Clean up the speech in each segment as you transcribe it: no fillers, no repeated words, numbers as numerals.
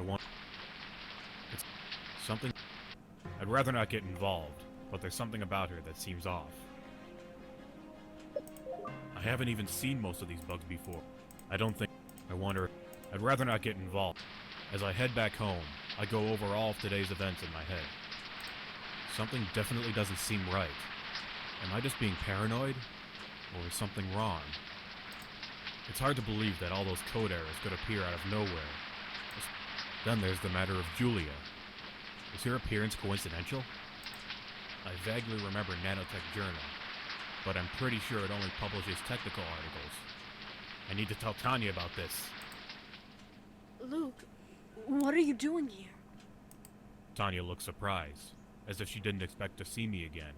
I want... It's something... I'd rather not get involved, but there's something about her that seems off. I haven't even seen most of these bugs before. I don't think... I wonder... I'd rather not get involved. As I head back home, I go over all of today's events in my head. Something definitely doesn't seem right. Am I just being paranoid? Or is something wrong? It's hard to believe that all those code errors could appear out of nowhere. Then there's the matter of Julia. Is her appearance coincidental? I vaguely remember Nanotech Journal, but I'm pretty sure it only publishes technical articles. I need to tell Tanya about this. Luke, what are you doing here? Tanya looks surprised, as if she didn't expect to see me again.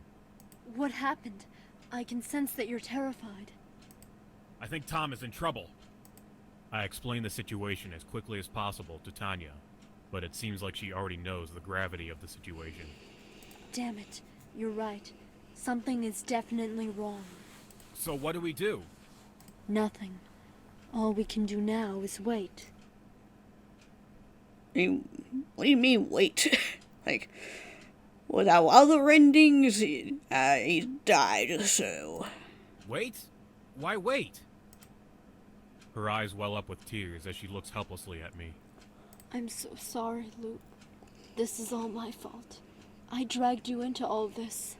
What happened? I can sense that you're terrified. I think Tom is in trouble. I explain the situation as quickly as possible to Tanya, but it seems like she already knows the gravity of the situation. Damn it, you're right. Something is definitely wrong. So what do we do? Nothing. All we can do now is wait. What do you mean, wait? Like, with our other endings, he died, so... Wait? Why wait? Her eyes well up with tears as she looks helplessly at me. I'm so sorry, Luke. This is all my fault. I dragged you into all this.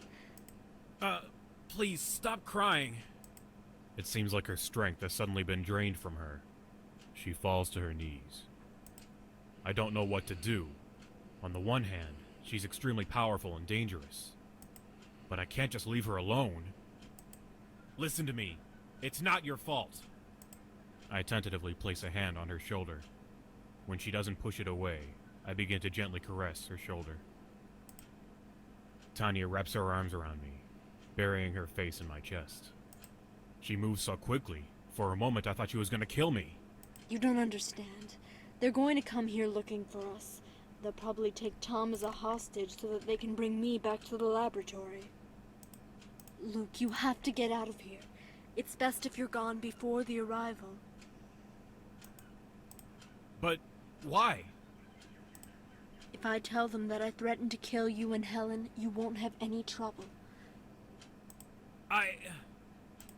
Please stop crying. It seems like her strength has suddenly been drained from her. She falls to her knees. I don't know what to do. On the one hand, she's extremely powerful and dangerous. But I can't just leave her alone. Listen to me. It's not your fault. I tentatively place a hand on her shoulder. When she doesn't push it away, I begin to gently caress her shoulder. Tanya wraps her arms around me, burying her face in my chest. She moves so quickly, for a moment I thought she was going to kill me. You don't understand. They're going to come here looking for us. They'll probably take Tom as a hostage so that they can bring me back to the laboratory. Luke, you have to get out of here. It's best if you're gone before the arrival. But why? If I tell them that I threatened to kill you and Helen, you won't have any trouble.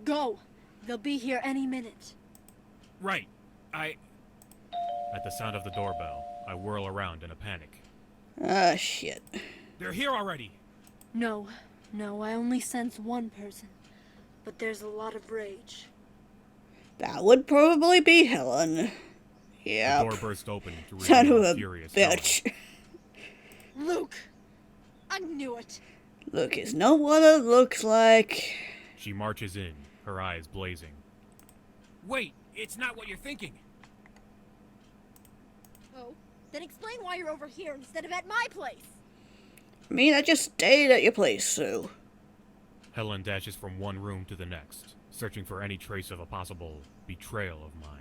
Go! They'll be here any minute. Right. At the sound of the doorbell, I whirl around in a panic. Ah, shit. They're here already! No, I only sense one person. But there's a lot of rage. That would probably be Helen. Yep. The door burst open to Son reveal of a a furious bitch. Luke! I knew it! Luke is not what it looks like. She marches in, her eyes blazing. Wait, it's not what you're thinking. Oh, then explain why you're over here instead of at my place. I mean, I just stayed at your place, so... Helen dashes from one room to the next, searching for any trace of a possible betrayal of mine.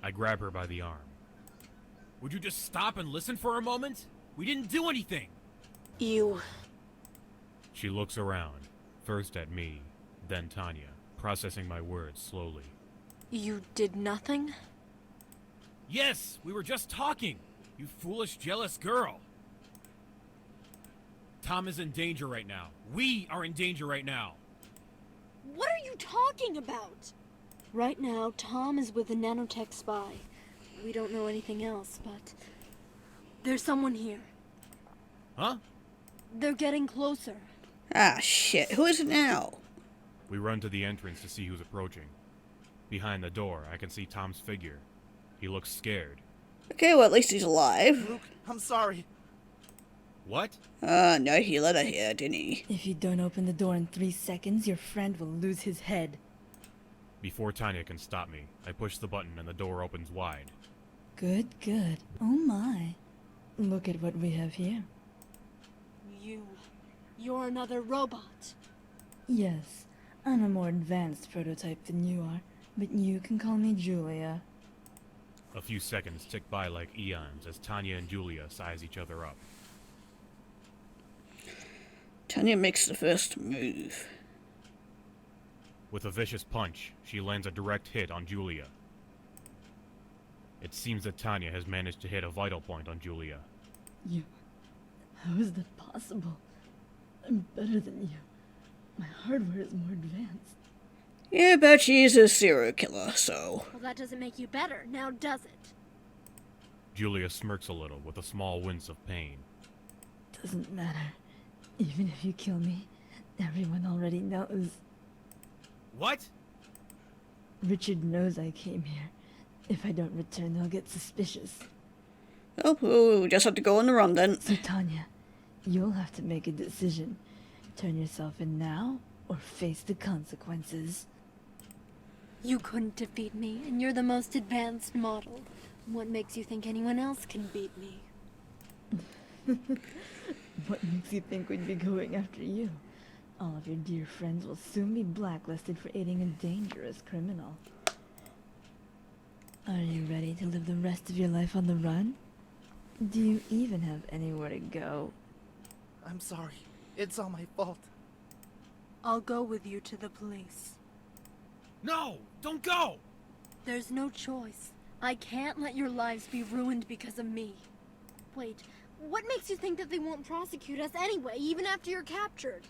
I grab her by the arm. Would you just stop and listen for a moment? We didn't do anything! You... She looks around, first at me, then Tanya, processing my words slowly. You did nothing? Yes, we were just talking! You foolish, jealous girl! Tom is in danger right now. We are in danger right now. What are you talking about? Right now, Tom is with a nanotech spy. We don't know anything else, but... there's someone here. Huh? They're getting closer. Ah, shit. Who is it now? We run to the entrance to see who's approaching. Behind the door, I can see Tom's figure. He looks scared. Okay, well, at least he's alive. Luke, I'm sorry. What? No, he let her here, didn't he? If you don't open the door in 3 seconds, your friend will lose his head. Before Tanya can stop me, I push the button and the door opens wide. Good, good. Oh my. Look at what we have here. You're another robot. Yes, I'm a more advanced prototype than you are, but you can call me Julia. A few seconds tick by like eons as Tanya and Julia size each other up. Tanya makes the first move. With a vicious punch, she lands a direct hit on Julia. It seems that Tanya has managed to hit a vital point on Julia. You... How is that possible? I'm better than you. My hardware is more advanced. Yeah, but she's a serial killer, so... Well, that doesn't make you better, now does it? Julia smirks a little with a small wince of pain. Doesn't matter. Even if you kill me, everyone already knows. What? Richard knows I came here. If I don't return, they'll get suspicious. Oh, we'll just have to go on the run then. So, Tanya, you'll have to make a decision. Turn yourself in now, or face the consequences. You couldn't defeat me, and you're the most advanced model. What makes you think anyone else can beat me? What makes you think we'd be going after you? All of your dear friends will soon be blacklisted for aiding a dangerous criminal. Are you ready to live the rest of your life on the run? Do you even have anywhere to go? I'm sorry. It's all my fault. I'll go with you to the police. No! Don't go! There's no choice. I can't let your lives be ruined because of me. Wait, what makes you think that they won't prosecute us anyway, even after you're captured?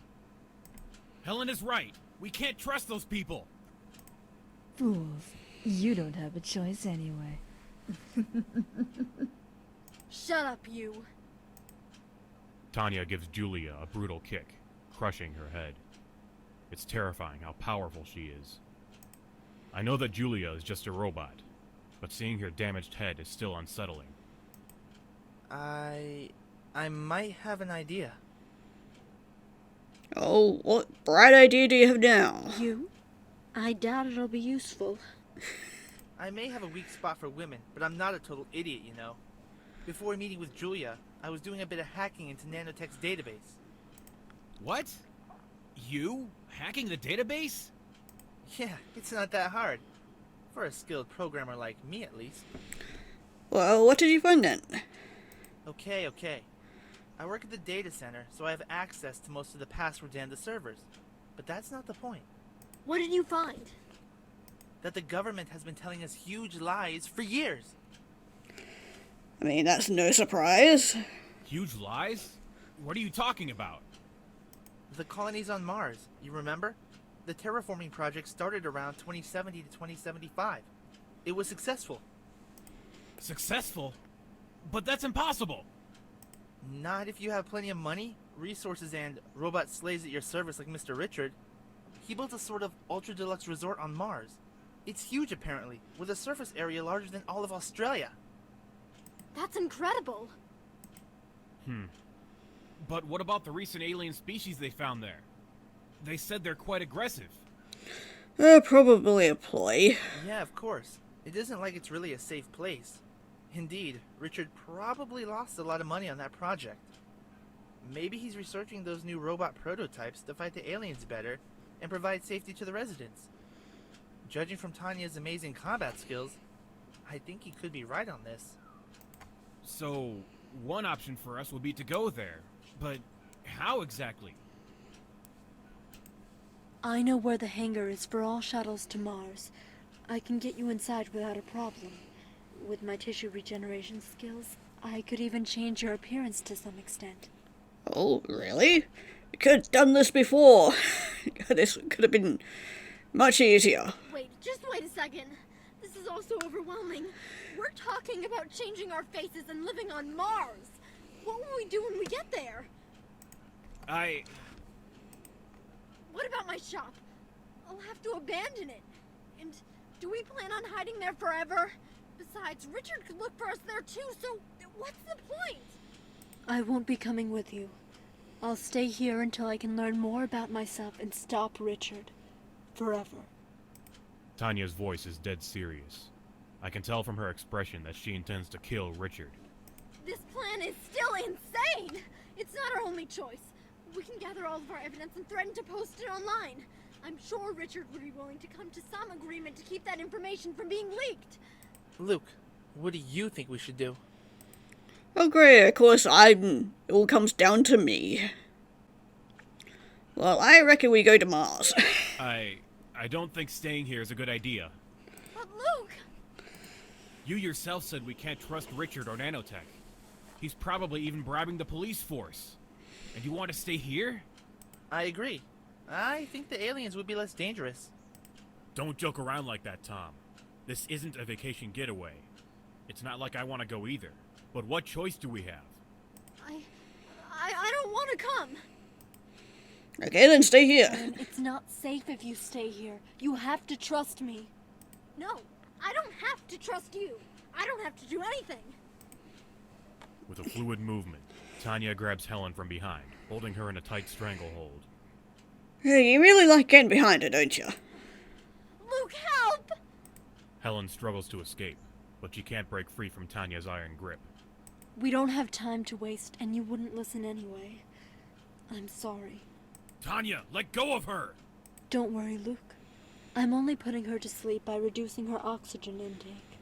Helen is right. We can't trust those people. Fools. You don't have a choice anyway. Shut up, you. Tanya gives Julia a brutal kick, crushing her head. It's terrifying how powerful she is. I know that Julia is just a robot, but seeing her damaged head is still unsettling. I might have an idea. Oh, what bright idea do you have now? You? I doubt it'll be useful. I may have a weak spot for women, but I'm not a total idiot, you know. Before meeting with Julia, I was doing a bit of hacking into Nanotech's database. What? You? Hacking the database? Yeah, it's not that hard. For a skilled programmer like me, at least. Well, what did you find then? Okay. I work at the data center, so I have access to most of the passwords and the servers. But that's not the point. What did you find? That the government has been telling us huge lies for years. I mean, that's no surprise. Huge lies? What are you talking about? The colonies on Mars, you remember? The terraforming project started around 2070 to 2075. It was successful. Successful? But that's impossible! Not if you have plenty of money, resources, and robot slaves at your service like Mr. Richard. He built a sort of ultra-deluxe resort on Mars. It's huge apparently, with a surface area larger than all of Australia. That's incredible. But what about the recent alien species they found there? They said they're quite aggressive. Probably a ploy. Yeah, of course. It isn't like it's really a safe place. Indeed, Richard probably lost a lot of money on that project. Maybe he's researching those new robot prototypes to fight the aliens better and provide safety to the residents. Judging from Tanya's amazing combat skills, I think he could be right on this. So, one option for us would be to go there. But how exactly? I know where the hangar is for all shuttles to Mars. I can get you inside without a problem. With my tissue regeneration skills, I could even change your appearance to some extent. Oh, really? You could have done this before. This could have been much easier. Wait, just wait a second. This is all so overwhelming. We're talking about changing our faces and living on Mars. What will we do when we get there? What about my shop? I'll have to abandon it. And do we plan on hiding there forever? Besides, Richard could look for us there too, so what's the point? I won't be coming with you. I'll stay here until I can learn more about myself and stop Richard. Forever. Tanya's voice is dead serious. I can tell from her expression that she intends to kill Richard. This plan is still insane! It's not our only choice. We can gather all of our evidence and threaten to post it online. I'm sure Richard would be willing to come to some agreement to keep that information from being leaked. Luke, what do you think we should do? Oh great, of course it all comes down to me. Well, I reckon we go to Mars. I don't think staying here is a good idea. But Luke! You yourself said we can't trust Richard or Nanotech. He's probably even bribing the police force. And you want to stay here? I agree. I think the aliens would be less dangerous. Don't joke around like that, Tom. This isn't a vacation getaway. It's not like I want to go either. But what choice do we have? I don't want to come. Okay, then stay here. It's not safe if you stay here. You have to trust me. No, I don't have to trust you. I don't have to do anything. With a fluid movement, Tanya grabs Helen from behind, holding her in a tight stranglehold. Hey, you really like getting behind her, don't you? Luke, help! Helen struggles to escape, but she can't break free from Tanya's iron grip. We don't have time to waste, and you wouldn't listen anyway. I'm sorry. Tanya, let go of her! Don't worry, Luke. I'm only putting her to sleep by reducing her oxygen intake.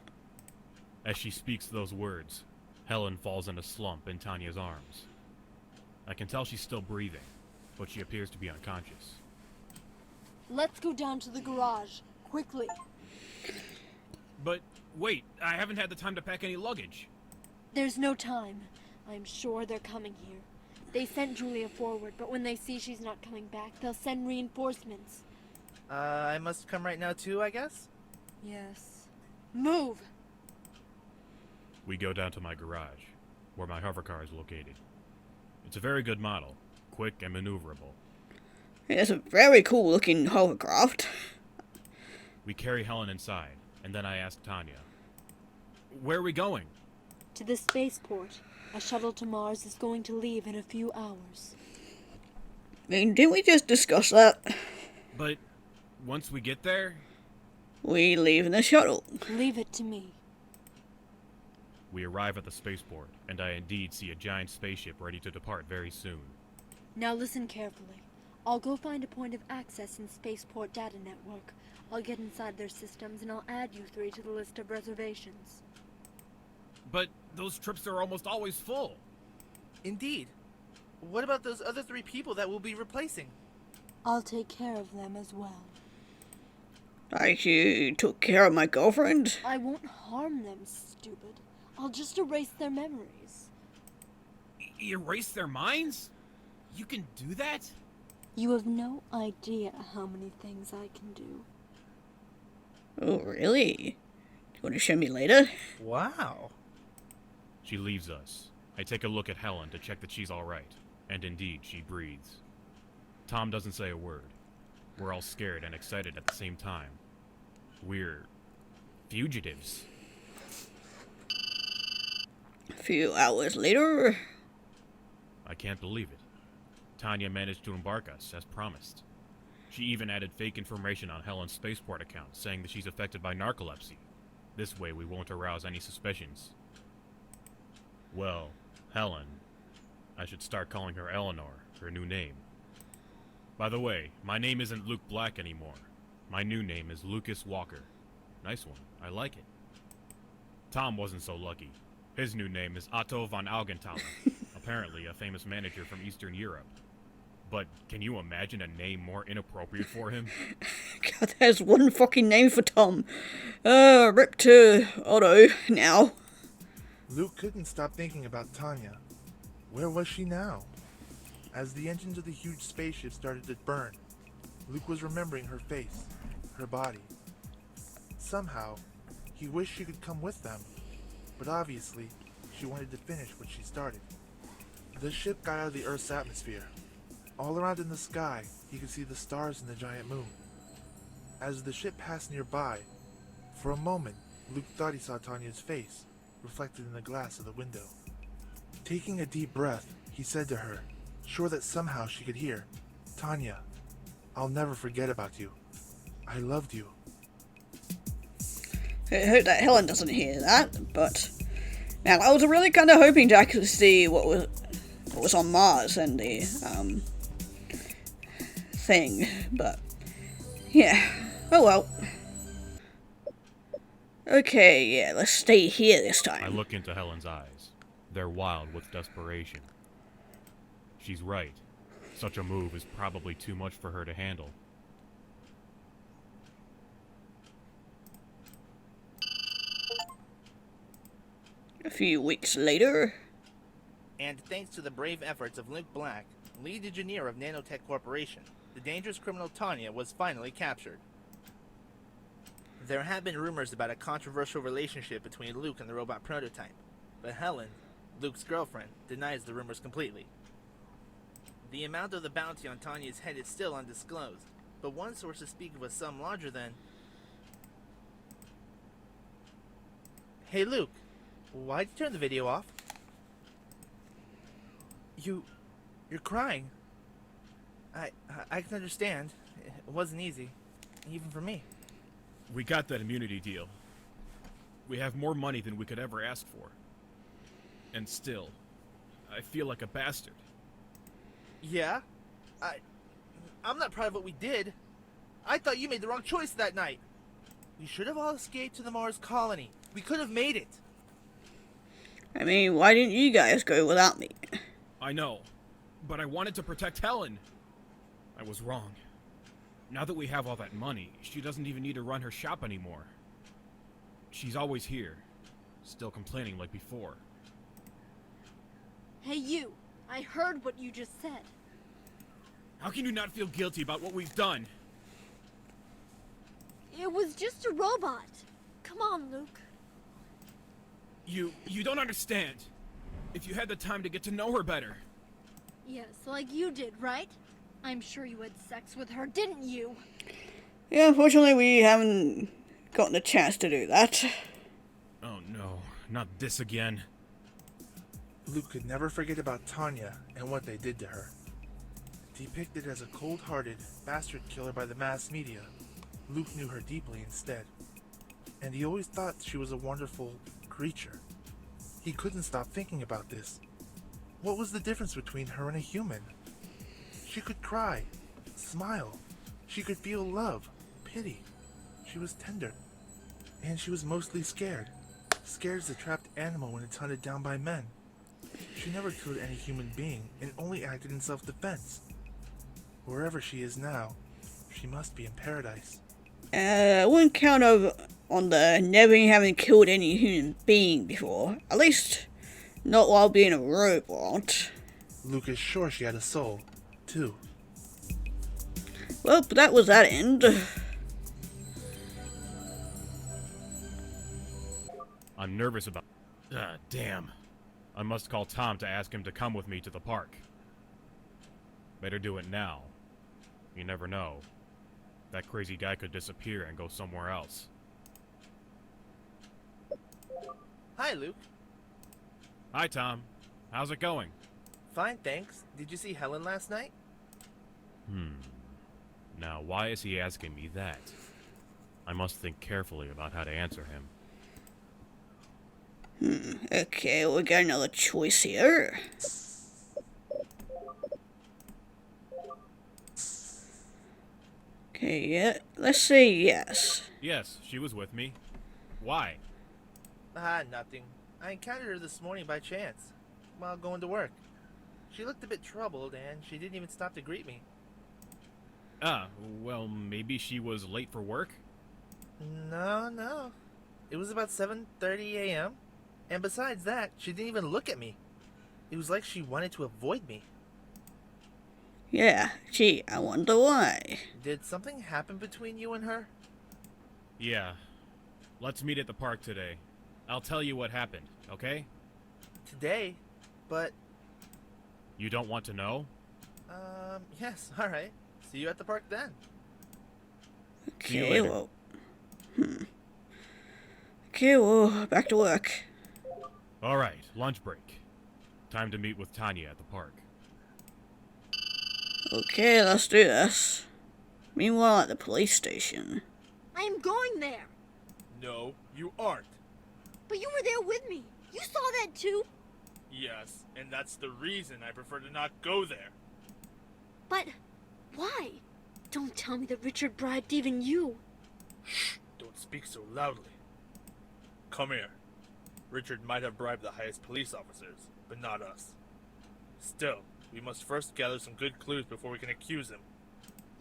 As she speaks those words, Helen falls in a slump in Tanya's arms. I can tell she's still breathing, but she appears to be unconscious. Let's go down to the garage, quickly. But wait, I haven't had the time to pack any luggage. There's no time. I'm sure they're coming here. They sent Julia forward, but when they see she's not coming back, they'll send reinforcements. I must come right now too, I guess? Yes. Move! We go down to my garage, where my hovercar is located. It's a very good model, quick and maneuverable. It's a very cool looking hovercraft. We carry Helen inside, and then I ask Tanya, "Where are we going?" To the spaceport. A shuttle to Mars is going to leave in a few hours. I mean, didn't we just discuss that? But once we get there, We leave in the shuttle. Leave it to me. we arrive at the spaceport, and I indeed see a giant spaceship ready to depart very soon. Now listen carefully. I'll go find a point of access in Spaceport Data Network. I'll get inside their systems and I'll add you three to the list of reservations. But those trips are almost always full. Indeed. What about those other 3 people that we'll be replacing? I'll take care of them as well. Like you took care of my girlfriend? I won't harm them, stupid. I'll just erase their memories. Erase their minds? You can do that? You have no idea how many things I can do. Oh, really? You want to show me later? Wow. She leaves us. I take a look at Helen to check that she's alright, and indeed, she breathes. Tom doesn't say a word. We're all scared and excited at the same time. We're fugitives. A few hours later. I can't believe it. Tanya managed to embark us, as promised. She even added fake information on Helen's spaceport account, saying that she's affected by narcolepsy. This way we won't arouse any suspicions. Well, Helen. I should start calling her Eleanor, her new name. By the way, my name isn't Luke Black anymore. My new name is Lucas Walker. Nice one, I like it. Tom wasn't so lucky. His new name is Otto von Augenthaler, apparently a famous manager from Eastern Europe. But can you imagine a name more inappropriate for him? God, there's one fucking name for Tom. Rip to Otto now. Luke couldn't stop thinking about Tanya. Where was she now? As the engines of the huge spaceship started to burn, Luke was remembering her face, her body. Somehow, he wished she could come with them, but obviously, she wanted to finish what she started. The ship got out of the Earth's atmosphere. All around in the sky, he could see the stars and the giant moon. As the ship passed nearby, for a moment, Luke thought he saw Tanya's face, reflected in the glass of the window. Taking a deep breath, he said to her, sure that somehow she could hear, "Tanya, I'll never forget about you. I loved you." I hope that Helen doesn't hear that, but man, I was really kind of hoping to actually see what was on Mars and the thing, but yeah, oh well. Okay, yeah, let's stay here this I time. look into Helen's eyes. They're wild with desperation. She's right. Such a move is probably too much for her to handle. A few weeks later. And thanks to the brave efforts of Luke Black, lead engineer of Nanotech Corporation, the dangerous criminal Tanya was finally captured. There have been rumors about a controversial relationship between Luke and the robot prototype, but Helen, Luke's girlfriend, denies the rumors completely. The amount of the bounty on Tanya's head is still undisclosed, but one sources speak of a sum larger than... Hey Luke, why'd you turn the video off? You're crying. I can understand. It wasn't easy, even for me. We got that immunity deal. We have more money than we could ever ask for. And still, I feel like a bastard. Yeah? I'm not proud of what we did. I thought you made the wrong choice that night. We should have all escaped to the Mars colony. We could have made it. I mean, why didn't you guys go without me? I know, but I wanted to protect Helen. I was wrong. Now that we have all that money, she doesn't even need to run her shop anymore. She's always here, still complaining like before. Hey you, I heard what you just said. How can you not feel guilty about what we've done? It was just a robot. Come on, Luke. You don't understand. If you had the time to get to know her better. Yes, like you did, right? I'm sure you had sex with her, didn't you? Yeah, unfortunately we haven't gotten a chance to do that. Oh no, not this again. Luke could never forget about Tanya and what they did to her. Depicted as a cold-hearted bastard killer by the mass media, Luke knew her deeply instead. And he always thought she was a wonderful creature. He couldn't stop thinking about this. What was the difference between her and a human? She could cry, smile. She could feel love, pity. She was tender. And she was mostly scared. Scared as a trapped animal when it's hunted down by men. She never killed any human being and only acted in self-defense. Wherever she is now, she must be in paradise. I wouldn't count on the never having killed any human being before. At least, not while being a robot. Luke is sure she had a soul, too. Well, that was that end. I'm nervous about... damn. I must call Tom to ask him to come with me to the park. Better do it now. You never know. That crazy guy could disappear and go somewhere else. Hi, Luke. Hi, Tom. How's it going? Fine, thanks. Did you see Helen last night? Now, why is he asking me that? I must think carefully about how to answer him. Okay, we got another choice here. Okay, yeah, let's say yes. Yes, she was with me. Why? Nothing. I encountered her this morning by chance, while going to work. She looked a bit troubled, and she didn't even stop to greet me. Well, maybe she was late for work? No. It was about 7:30 a.m., and besides that, she didn't even look at me. It was like she wanted to avoid me. Yeah, gee, I wonder why. Did something happen between you and her? Yeah. Let's meet at the park today. I'll tell you what happened, okay? Today? But, You don't want to know? yes, alright. See you at the park then. See you Okay, later. well. Okay, well, back to work. Alright, lunch break. Time to meet with Tanya at the park. Okay, let's do this. Meanwhile, at the police station. I am going there. No, you aren't. But you were there with me. You saw that too. Yes, and that's the reason I prefer to not go there. But why? Don't tell me that Richard bribed even you. Shh, don't speak so loudly. Come here. Richard might have bribed the highest police officers, but not us. Still, we must first gather some good clues before we can accuse him.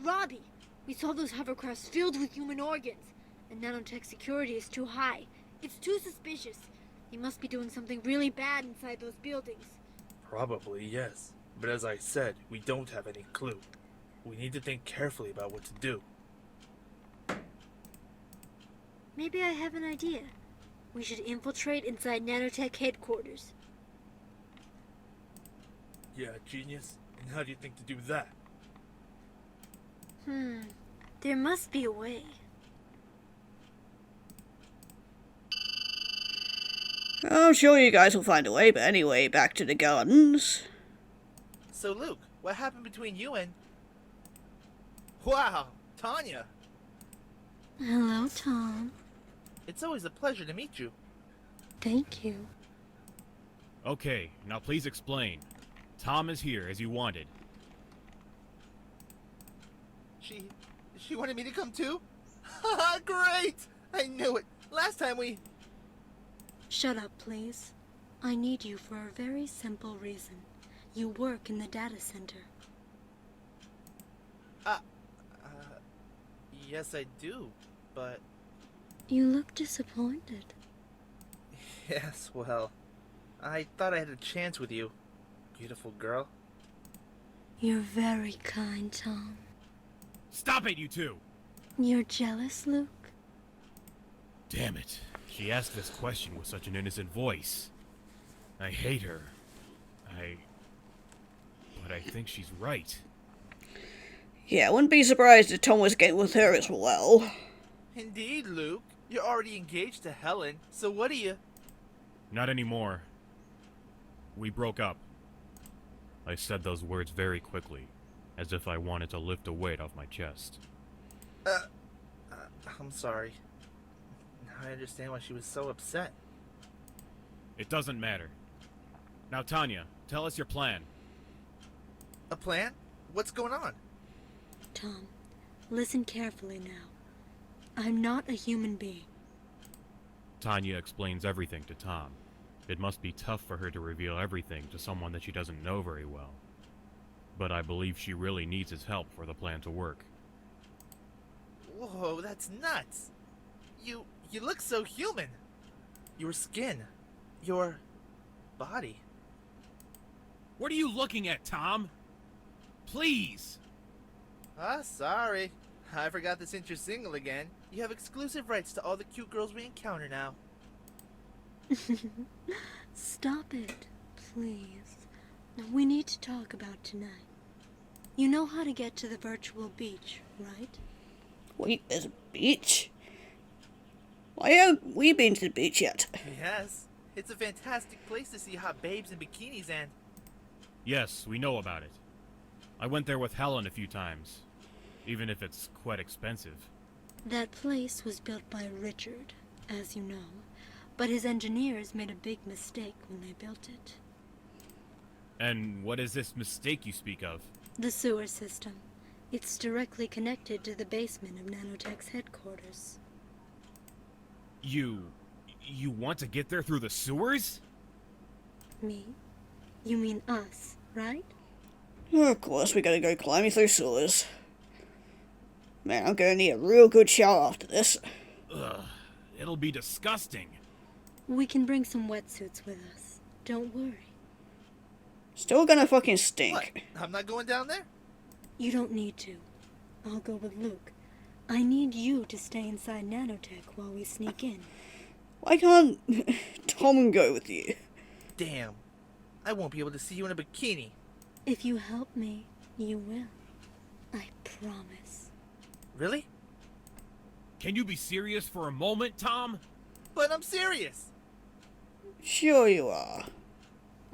Robbie, we saw those hovercrafts filled with human organs, and nanotech security is too high. It's too suspicious. He must be doing something really bad inside those buildings. Probably, yes. But as I said, we don't have any clue. We need to think carefully about what to do. Maybe I have an idea. We should infiltrate inside nanotech headquarters. Yeah, genius. And how do you think to do that? There must be a way. I'm sure you guys will find a way, but anyway, back to the gardens. So, Luke, what happened between you and... Wow, Tanya! Hello, Tom. It's always a pleasure to meet you. Thank you. Okay, now please explain. Tom is here, as you wanted. She wanted me to come too? Haha, great! I knew it! Last time we... Shut up, please. I need you for a very simple reason. You work in the data center. Yes, I do, but... You look disappointed. Yes, well, I thought I had a chance with you, beautiful girl. You're very kind, Tom. Stop it, you two! You're jealous, Luke? Damn it. She asked this question with such an innocent voice. I hate her. But I think she's right. Yeah, I wouldn't be surprised if Tom was getting with her as well. Indeed, Luke. You're already engaged to Helen, so what do you... Not anymore. We broke up. I said those words very quickly, as if I wanted to lift a weight off my chest. I'm sorry. Now I understand why she was so upset. It doesn't matter. Now, Tanya, tell us your plan. A plan? What's going on? Tom, listen carefully now. I'm not a human being. Tanya explains everything to Tom. It must be tough for her to reveal everything to someone that she doesn't know very well. But I believe she really needs his help for the plan to work. Whoa, that's nuts. You look so human. Your skin. Your body. What are you looking at, Tom? Please! Sorry. I forgot that since you're single again, you have exclusive rights to all the cute girls we encounter now. Stop it, please. We need to talk about tonight. You know how to get to the virtual beach, right? Wait, there's a beach? Why haven't we been to the beach yet? Yes. It's a fantastic place to see hot babes in bikinis and... Yes, we know about it. I went there with Helen a few times, even if it's quite expensive. That place was built by Richard, as you know, but his engineers made a big mistake when they built it. And what is this mistake you speak of? The sewer system. It's directly connected to the basement of Nanotech's headquarters. You want to get there through the sewers? Me? You mean us, right? Of course, we gotta go climbing through sewers. Man, I'm gonna need a real good shower after this. Ugh, it'll be disgusting. We can bring some wetsuits with us. Don't worry. Still gonna fucking stink. What? I'm not going down there? You don't need to. I'll go with Luke. I need you to stay inside Nanotech while we sneak in. Why can't Tom go with you? Damn. I won't be able to see you in a bikini. If you help me, you will. I promise. Really? Can you be serious for a moment, Tom? But I'm serious. Sure you are.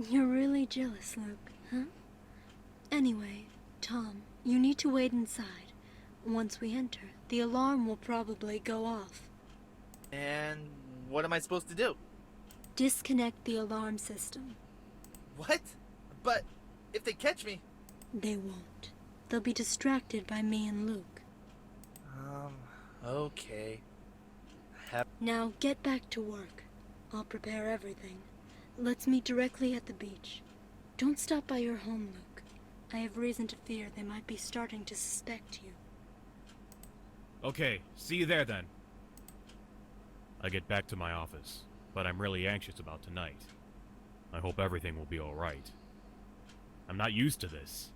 You're really jealous, Luke, huh? Anyway, Tom, you need to wait inside. Once we enter, the alarm will probably go off. And what am I supposed to do? Disconnect the alarm system. What? But if they catch me... They won't. They'll be distracted by me and Luke. Okay. Now get back to work. I'll prepare everything. Let's meet directly at the beach. Don't stop by your home, Luke. I have reason to fear they might be starting to suspect you. Okay, see you there then. I get back to my office, but I'm really anxious about tonight. I hope everything will be alright. I'm not used to this.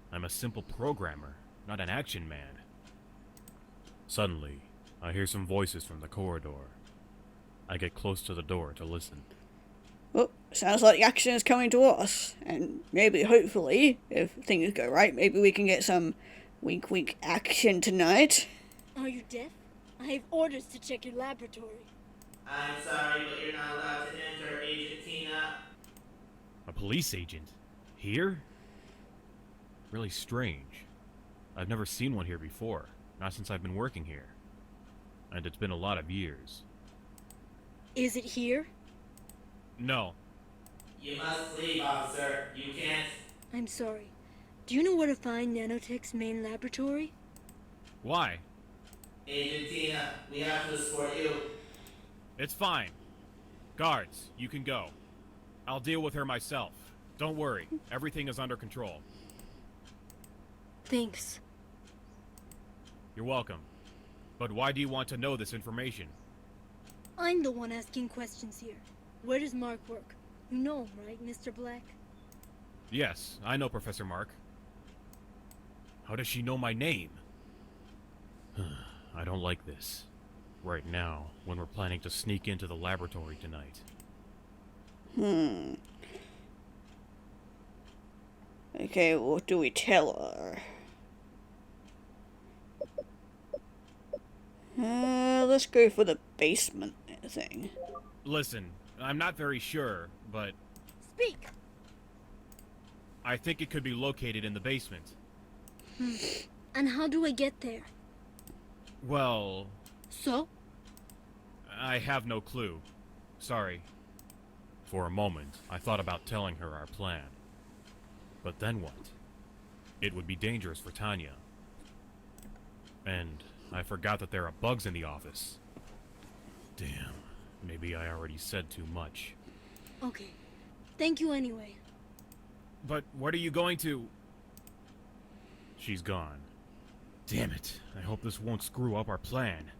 I'm a simple programmer, not an action man. Suddenly, I hear some voices from the corridor. I get close to the door to listen. Well, sounds like the action is coming to us. And maybe, hopefully, if things go right, maybe we can get some wink wink action tonight. Are you deaf? I have orders to check your laboratory. I'm sorry, but you're not allowed to enter, Agent Tina. A police agent? Here? Really strange. I've never seen one here before, not since I've been working here. And it's been a lot of years. Is it here? No. You must leave, officer. You can't. I'm sorry. Do you know where to find Nanotech's main laboratory? Why? Agent Tina, we have to escort you. It's fine. Guards, you can go. I'll deal with her myself. Don't worry, everything is under control. Thanks. You're welcome. But why do you want to know this information? I'm the one asking questions here. Where does Mark work? You know him, right, Mr. Black? Yes, I know Professor Mark. How does she know my name? I don't like this. Right now, when we're planning to sneak into the laboratory tonight. Okay, what do we tell her? Let's go for the basement thing. Listen, I'm not very sure, but Speak! I think it could be located in the basement. And how do I get there? Well, So? I have no clue. Sorry. For a moment, I thought about telling her our plan. But then what? It would be dangerous for Tanya. And I forgot that there are bugs in the office. Damn, maybe I already said too much. Okay. Thank you anyway. But what are you going to... She's gone. Damn it, I hope this won't screw up our plan.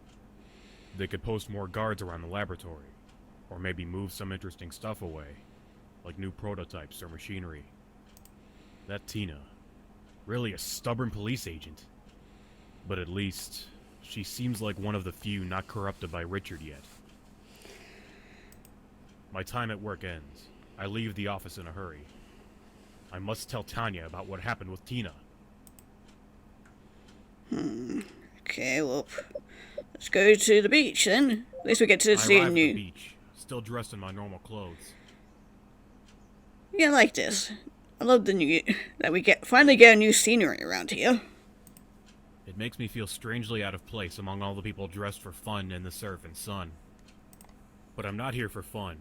They could post more guards around the laboratory. Or maybe move some interesting stuff away. Like new prototypes or machinery. That Tina. Really a stubborn police agent. But at least, she seems like one of the few not corrupted by Richard yet. My time at work ends. I leave the office in a hurry. I must tell Tanya about what happened with Tina. Okay, well, let's go to the beach then. At least we get to I see a arrive at new... the beach, still dressed in my normal clothes. Yeah, I like this. I love the new... that we finally get a new scenery around here. It makes me feel strangely out of place among all the people dressed for fun in the surf and sun. But I'm not here for fun.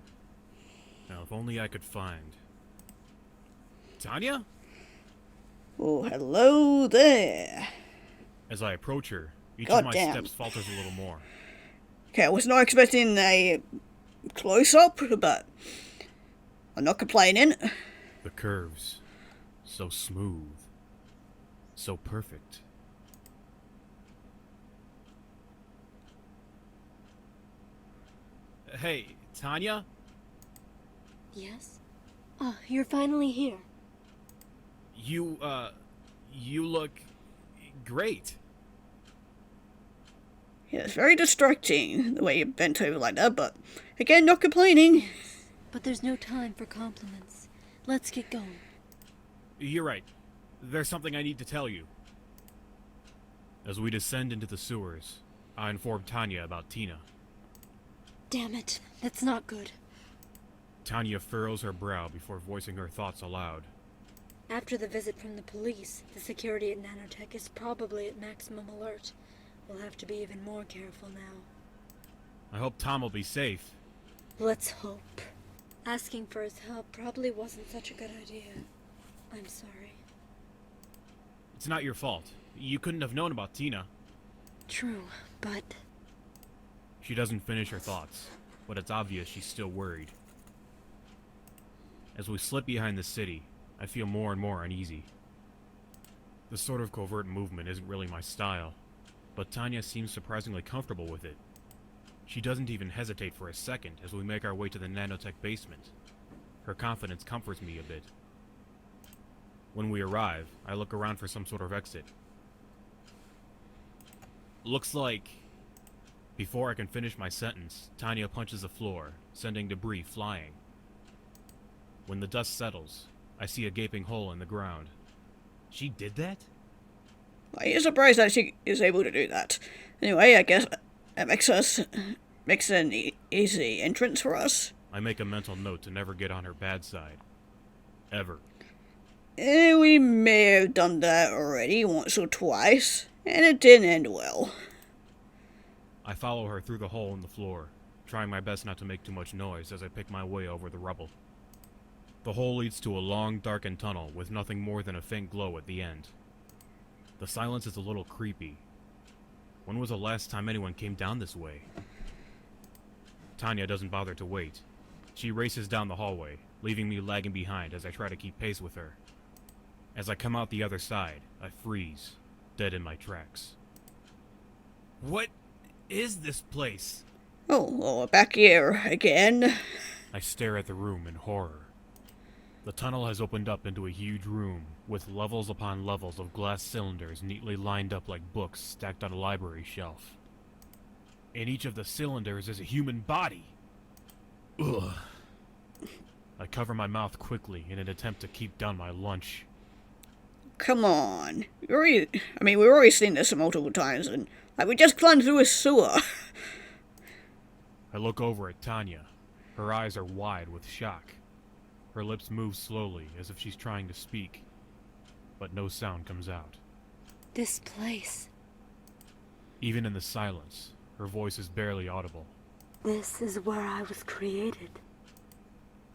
Now, if only I could find... Tanya? Oh, hello there. As I approach her, each God of my damn. steps falters a little more. Okay, I was not expecting a close-up, but I'm not complaining. The curves. So smooth. So perfect. Hey, Tanya? Yes? Oh, you're finally here. You look... great. Yeah, it's very distracting the way you bent over like that, but again, not complaining. But there's no time for compliments. Let's get going. You're right. There's something I need to tell you. As we descend into the sewers, I inform Tanya about Tina. Damn it, that's not good. Tanya furrows her brow before voicing her thoughts aloud. After the visit from the police, the security at Nanotech is probably at maximum alert. We'll have to be even more careful now. I hope Tom will be safe. Let's hope. Asking for his help probably wasn't such a good idea. I'm sorry. It's not your fault. You couldn't have known about Tina. True, but... She doesn't finish her thoughts, but it's obvious she's still worried. As we slip behind the city, I feel more and more uneasy. This sort of covert movement isn't really my style, but Tanya seems surprisingly comfortable with it. She doesn't even hesitate for a second as we make our way to the nanotech basement. Her confidence comforts me a bit. When we arrive, I look around for some sort of exit. Looks like... Before I can finish my sentence, Tanya punches the floor, sending debris flying. When the dust settles, I see a gaping hole in the ground. She did that? I am surprised that she is able to do that. Anyway, I guess that makes an easy entrance for us. I make a mental note to never get on her bad side. Ever. We may have done that already once or twice, and it didn't end well. I follow her through the hole in the floor, trying my best not to make too much noise as I pick my way over the rubble. The hole leads to a long, darkened tunnel with nothing more than a faint glow at the end. The silence is a little creepy. When was the last time anyone came down this way? Tanya doesn't bother to wait. She races down the hallway, leaving me lagging behind as I try to keep pace with her. As I come out the other side, I freeze, dead in my tracks. What is this place? Oh, well, we're back here again. I stare at the room in horror. The tunnel has opened up into a huge room, with levels upon levels of glass cylinders neatly lined up like books stacked on a library shelf. In each of the cylinders is a human body. Ugh. I cover my mouth quickly in an attempt to keep down my lunch. Come on. We've already seen this multiple times, and we just climbed through a sewer. I look over at Tanya. Her eyes are wide with shock. Her lips move slowly, as if she's trying to speak, but no sound comes out. This place. Even in the silence, her voice is barely audible. This is where I was created.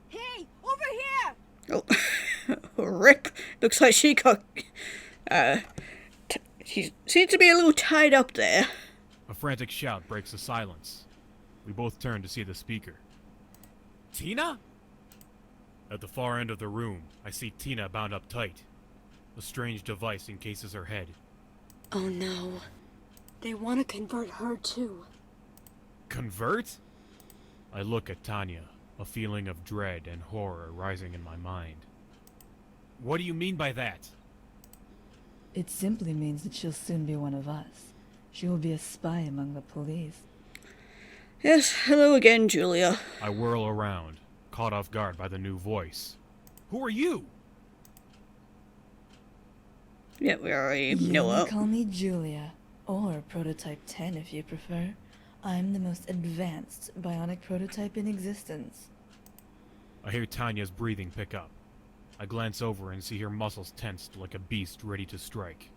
Hey, over here! Oh, rip. Looks like she got... she seems to be a little tied up there. A frantic shout breaks the silence. We both turn to see the speaker. Tina? At the far end of the room, I see Tina bound up tight. A strange device encases her head. Oh no. They want to convert her too. Convert? I look at Tanya, a feeling of dread and horror rising in my mind. What do you mean by that? It simply means that she'll soon be one of us. She will be a spy among the police. Yes, hello again, Julia. I whirl around, caught off guard by the new voice. Who are you? Yeah, we already You know may her. call me Julia, or Prototype 10 if you prefer. I'm the most advanced bionic prototype in existence. I hear Tanya's breathing pick up. I glance over and see her muscles tensed like a beast ready to strike.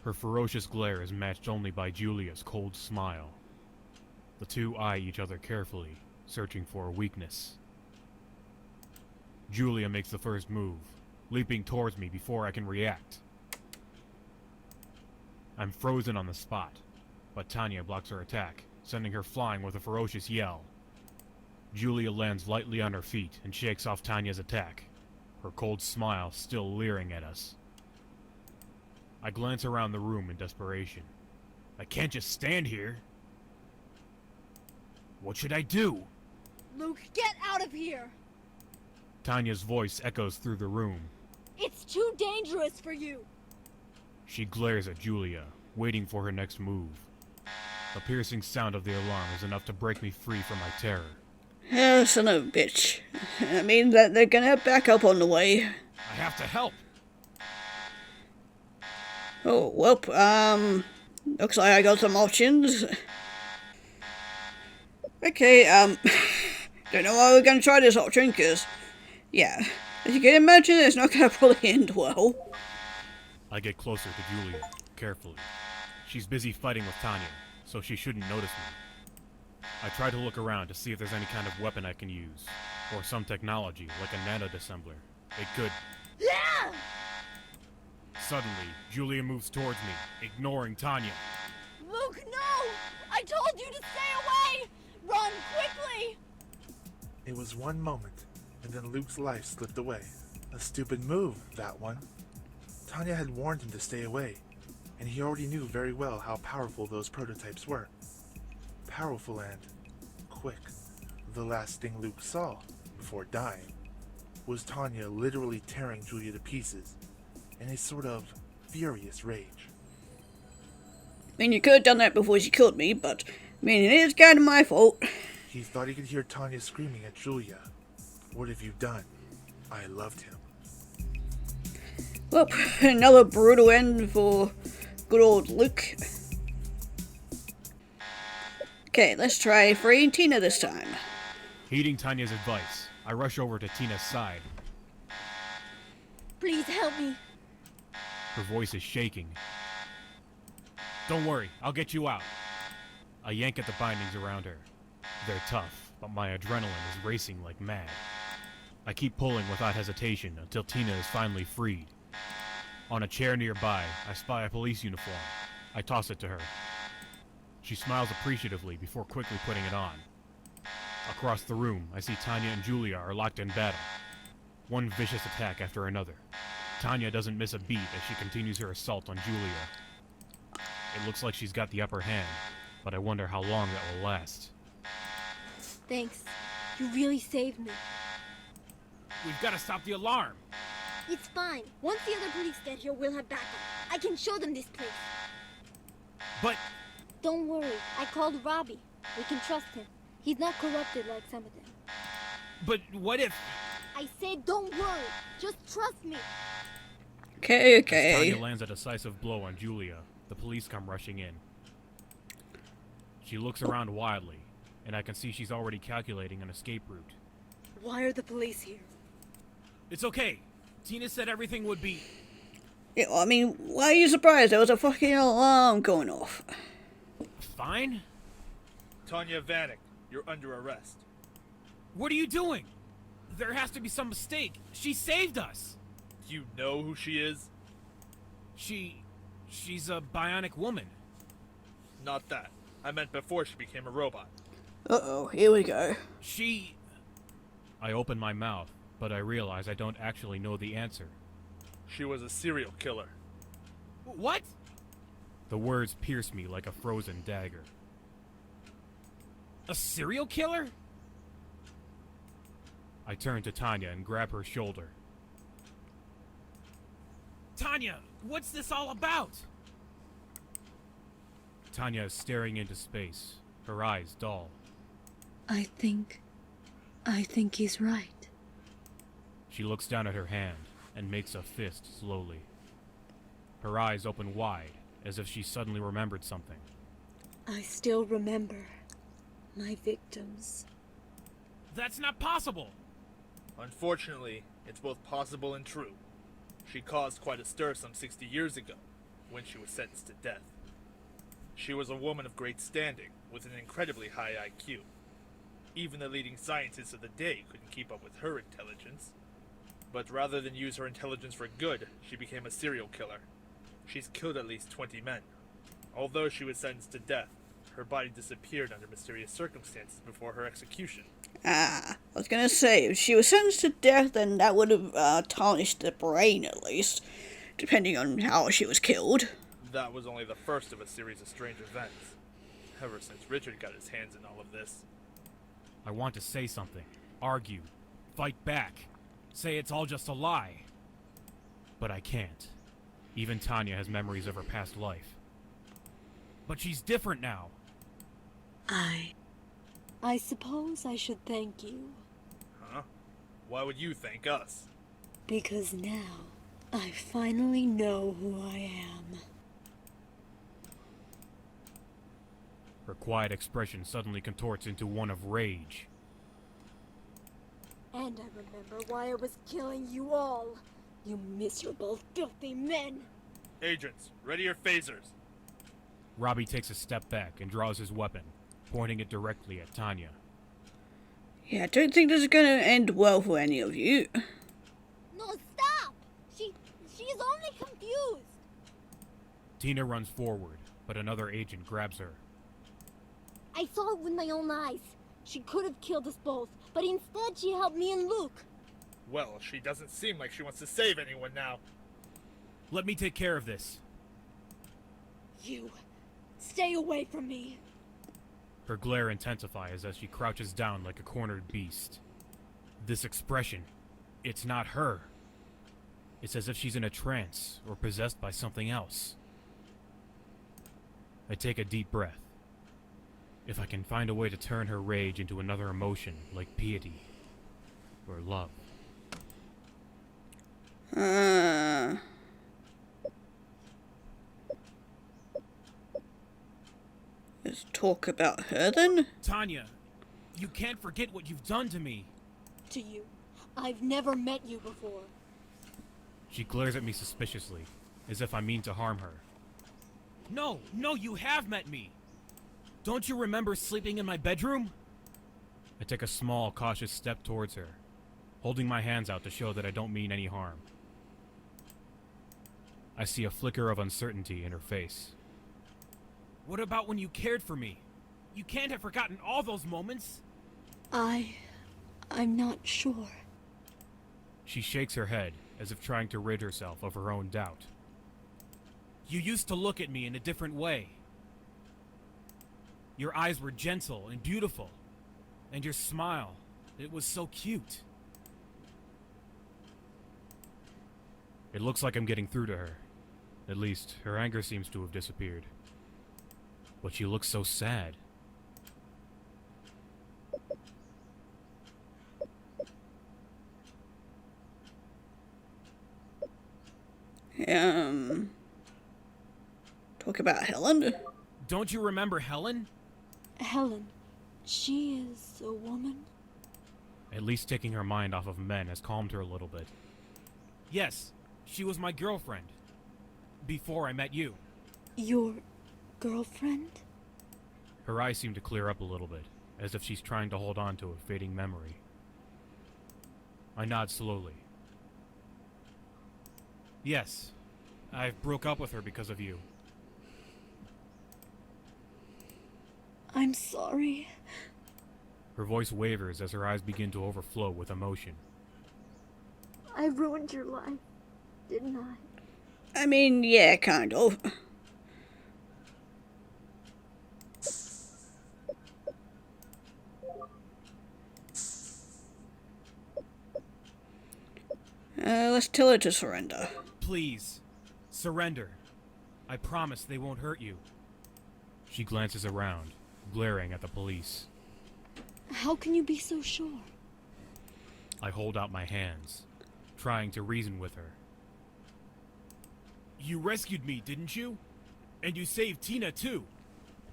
Her ferocious glare is matched only by Julia's cold smile. The two eye each other carefully, searching for a weakness. Julia makes the first move, leaping towards me before I can react. I'm frozen on the spot, but Tanya blocks her attack, sending her flying with a ferocious yell. Julia lands lightly on her feet and shakes off Tanya's attack, her cold smile still leering at us. I glance around the room in desperation. I can't just stand here. What should I do? Luke, get out of here! Tanya's voice echoes through the room. It's too dangerous for you! She glares at Julia, waiting for her next move. The piercing sound of the alarm is enough to break me free from my terror. Yeah, son of a bitch. I mean that they're gonna have backup on the way. I have to help! Oh, well, looks like I got some options. Okay, don't know why we're gonna try this option, because, yeah, as you can imagine, it's not gonna probably end well. I get closer to Julia, carefully. She's busy fighting with Tanya, so she shouldn't notice me. I try to look around to see if there's any kind of weapon I can use, or some technology, like a nanodisassembler. It could... Yeah! Suddenly, Julia moves towards me, ignoring Tanya. Luke, no! I told you to stay away! Run, quickly! It was one moment, and then Luke's life slipped away. A stupid move, that one. Tanya had warned him to stay away, and he already knew very well how powerful those prototypes were. powerful and quick. The last thing Luke saw, before dying, was Tanya literally tearing Julia to pieces in a sort of furious rage. I mean, you could have done that before she killed me, but, I mean, it is kind of my fault. He thought he could hear Tanya screaming at Julia. What have you done? I loved him. Well, another brutal end for good old Luke. Okay, let's try freeing Tina this time. Heeding Tanya's advice, I rush over to Tina's side. Please help me. Her voice is shaking. Don't worry, I'll get you out. I yank at the bindings around her. They're tough, but my adrenaline is racing like mad. I keep pulling without hesitation until Tina is finally freed. On a chair nearby, I spy a police uniform. I toss it to her. She smiles appreciatively before quickly putting it on. Across the room, I see Tanya and Julia are locked in battle. One vicious attack after another. Tanya doesn't miss a beat as she continues her assault on Julia. It looks like she's got the upper hand, but I wonder how long that will last. Thanks. You really saved me. We've got to stop the alarm! It's fine. Once the other police get here, we'll have backup. I can show them this place. But... Don't worry. I called Robbie. We can trust him. He's not corrupted like some of them. But what if... I said don't worry. Just trust me. Okay, As okay. Tanya lands a decisive blow on Julia, the police come rushing in. She looks around wildly, and I can see she's already calculating an escape route. Why are the police here? It's okay. Tina said everything would be... Yeah, well, I mean, why are you surprised? There was a fucking alarm going off. fine? Tanya Vanek, you're under arrest. What are you doing? There has to be some mistake. She saved us. Do you know who she is? She's a bionic woman. Not that. I meant before she became a robot. Uh-oh, here we go. I open my mouth, but I realize I don't actually know the answer. She was a serial killer. What? The words pierce me like a frozen dagger. A serial killer? I turn to Tanya and grab her shoulder. Tanya, what's this all about? Tanya is staring into space, her eyes dull. I think he's right. She looks down at her hand and makes a fist slowly. Her eyes open wide, as if she suddenly remembered something. I still remember my victims. That's not possible! Unfortunately, it's both possible and true. She caused quite a stir some 60 years ago, when she was sentenced to death. She was a woman of great standing, with an incredibly high IQ. Even the leading scientists of the day couldn't keep up with her intelligence. But rather than use her intelligence for good, she became a serial killer. She's killed at least 20 men. Although she was sentenced to death, her body disappeared under mysterious circumstances before her execution. I was gonna say, if she was sentenced to death, then that would have tarnished the brain at least, depending on how she was killed. That was only the first of a series of strange events. Ever since Richard got his hands in all of this. I want to say something, argue, fight back, say it's all just a lie. But I can't. Even Tanya has memories of her past life. But she's different now. I suppose I should thank you, Huh? Why would you thank us? because now I finally know who I am. Her quiet expression suddenly contorts into one of rage. And I remember why I was killing you all. You miserable, filthy men. Agents, ready your phasers. Robbie takes a step back and draws his weapon, pointing it directly at Tanya. Yeah, I don't think this is gonna end well for any of you. No, stop! She's only confused. Tina runs forward, but another agent grabs her. I saw it with my own eyes. She could have killed us both, but instead she helped me and Luke. Well, she doesn't seem like she wants to save anyone now. Let me take care of this. You, stay away from me. Her glare intensifies as she crouches down like a cornered beast. This expression, it's not her. It's as if she's in a trance or possessed by something else. I take a deep breath. If I can find a way to turn her rage into another emotion, like piety or love. Let's talk about her then. Tanya, you can't forget what you've done to me. To you. I've never met you before. She glares at me suspiciously, as if I mean to harm her. No, you have met me. Don't you remember sleeping in my bedroom? I take a small, cautious step towards her, holding my hands out to show that I don't mean any harm. I see a flicker of uncertainty in her face. What about when you cared for me? You can't have forgotten all those moments. I'm not sure. She shakes her head, as if trying to rid herself of her own doubt. You used to look at me in a different way. Your eyes were gentle and beautiful, and your smile, it was so cute. It looks like I'm getting through to her. At least, her anger seems to have disappeared. But she looks so sad. Talk about Helen? Don't you remember Helen? Helen. She is a woman? At least taking her mind off of men has calmed her a little bit. Yes, she was my girlfriend. Before I met you. Your girlfriend? Her eyes seem to clear up a little bit, as if she's trying to hold on to a fading memory. I nod slowly. Yes, I broke up with her because of you. I'm sorry. Her voice wavers as her eyes begin to overflow with emotion. I ruined your life, didn't I? I mean, yeah, kind of. Let's tell her to surrender. Please, surrender. I promise they won't hurt you. She glances around, glaring at the police. How can you be so sure? I hold out my hands, trying to reason with her. You rescued me, didn't you? And you saved Tina, too.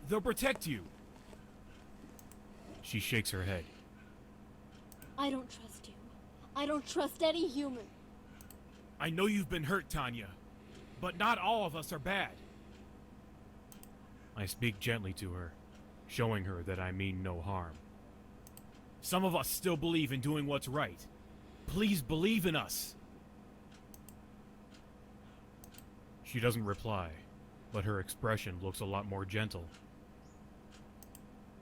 They'll protect you. She shakes her head. I don't trust you. I don't trust any human. I know you've been hurt, Tanya, but not all of us are bad. I speak gently to her, showing her that I mean no harm. Some of us still believe in doing what's right. Please believe in us. She doesn't reply, but her expression looks a lot more gentle.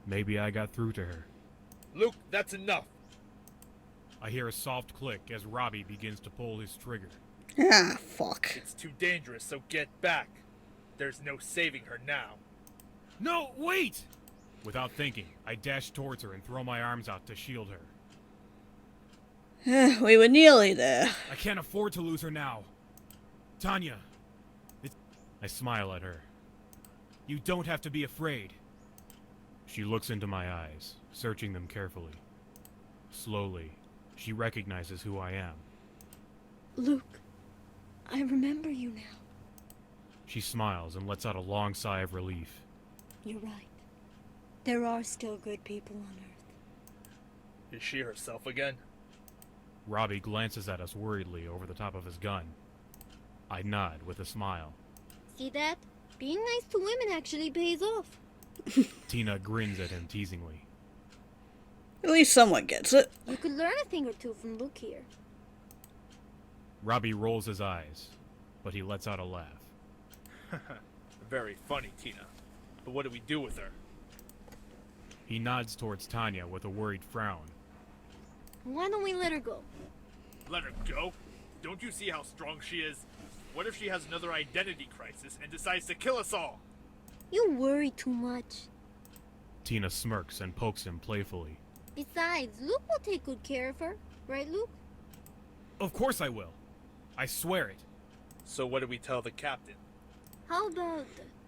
Maybe I got through to her. Luke, that's enough. I hear a soft click as Robbie begins to pull his trigger. Ah, fuck. It's too dangerous, so get back. There's no saving her now. No, wait! Without thinking, I dash towards her and throw my arms out to shield her. We were nearly there. I can't afford to lose her now. Tanya. I smile at her. You don't have to be afraid. She looks into my eyes, searching them carefully. Slowly, she recognizes who I am. Luke, I remember you now. She smiles and lets out a long sigh of relief. You're right. There are still good people on Earth. Is she herself again? Robbie glances at us worriedly over the top of his gun. I nod with a smile. See that? Being nice to women actually pays off. Tina grins at him teasingly. At least someone gets it. You could learn a thing or two from Luke here. Robbie rolls his eyes, but he lets out a laugh. Very funny, Tina. But what do we do with her? He nods towards Tanya with a worried frown. Why don't we let her go? Let her go? Don't you see how strong she is? What if she has another identity crisis and decides to kill us all? You worry too much. Tina smirks and pokes him playfully. Besides, Luke will take good care of her. Right, Luke? Of course I will. I swear it. So what do we tell the captain? How about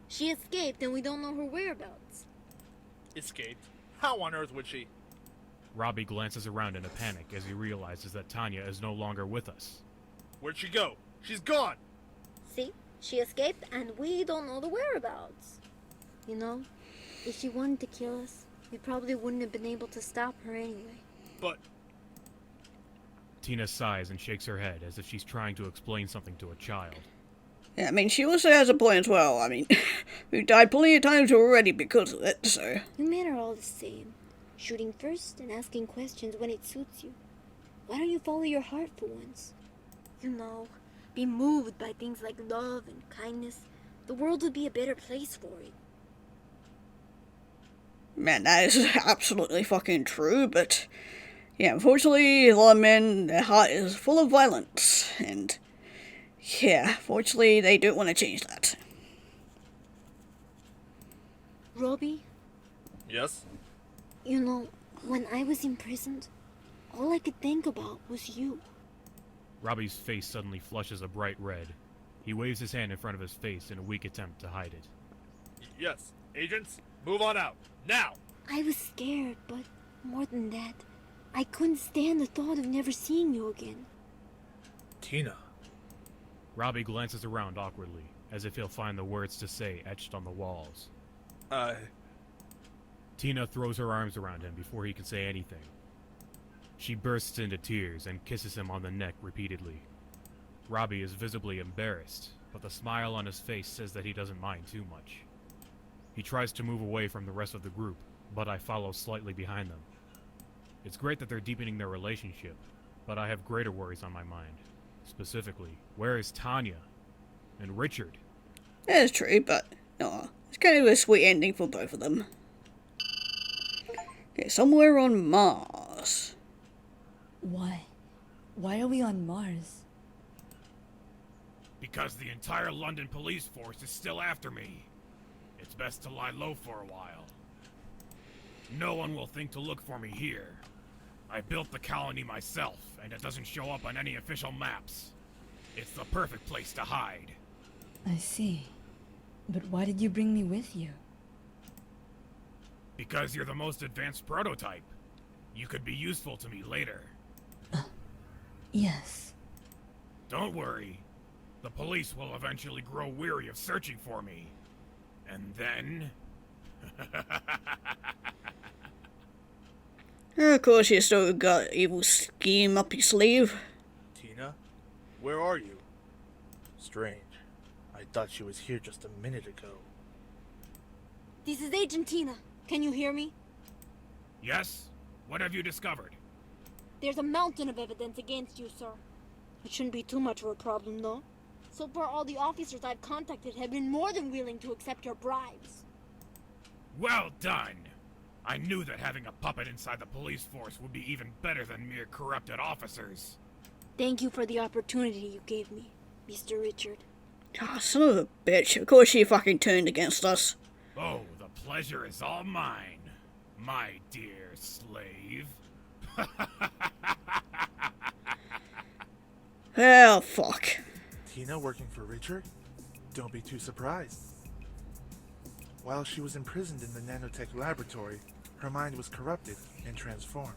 she escaped and we don't know her whereabouts? Escaped? How on earth would she? Robbie glances around in a panic as he realizes that Tanya is no longer with us. Where'd she go? She's gone! See? She escaped and we don't know the whereabouts. You know, if she wanted to kill us, we probably wouldn't have been able to stop her anyway. But Tina sighs and shakes her head as if she's trying to explain something to a child. Yeah, I mean, she also has a point as well. I mean, we've died plenty of times already because of it, so... You made her all the same. Shooting first and asking questions when it suits you. Why don't you follow your heart for once? You know, be moved by things like love and kindness. The world would be a better place for it. Man, that is absolutely fucking true, but... Yeah, unfortunately, a lot of men, their heart is full of violence, and... Yeah, fortunately, they don't want to change that. Robbie, yes? you know, when I was imprisoned, all I could think about was you. Robbie's face suddenly flushes a bright red. He waves his hand in front of his face in a weak attempt to hide it. Yes. Agents, move on out. Now! I was scared, but more than that, I couldn't stand the thought of never seeing you again. Tina. Robbie glances around awkwardly, as if he'll find the words to say etched on the walls. Tina throws her arms around him before he can say anything. She bursts into tears and kisses him on the neck repeatedly. Robbie is visibly embarrassed, but the smile on his face says that he doesn't mind too much. He tries to move away from the rest of the group, but I follow slightly behind them. It's great that they're deepening their relationship, but I have greater worries on my mind. Specifically, where is Tanya? And Richard? That's true, but... No, it's kind of a sweet ending for both of them. Okay, somewhere on Mars. Why? Why are we on Mars? Because the entire London police force is still after me. It's best to lie low for a while. No one will think to look for me here. I built the colony myself, and it doesn't show up on any official maps. It's the perfect place to hide. I see. But why did you bring me with you? Because you're the most advanced prototype. You could be useful to me later. Yes. Don't worry. The police will eventually grow weary of searching for me. And then... Of course, you still got an evil scheme up your sleeve. Tina? Where are you? Strange. I thought she was here just a minute ago. This is Agent Tina. Can you hear me? Yes? What have you discovered? There's a mountain of evidence against you, sir. It shouldn't be too much of a problem, though. So far, all the officers I've contacted have been more than willing to accept your bribes. Well done! I knew that having a puppet inside the police force would be even better than mere corrupted officers. Thank you for the opportunity you gave me, Mr. Richard. Ah, son of a bitch. Of course she fucking turned against us. Oh, the pleasure is all mine, my dear slave. Well, fuck. Tina working for Richard? Don't be too surprised. While she was imprisoned in the nanotech laboratory, her mind was corrupted and transformed.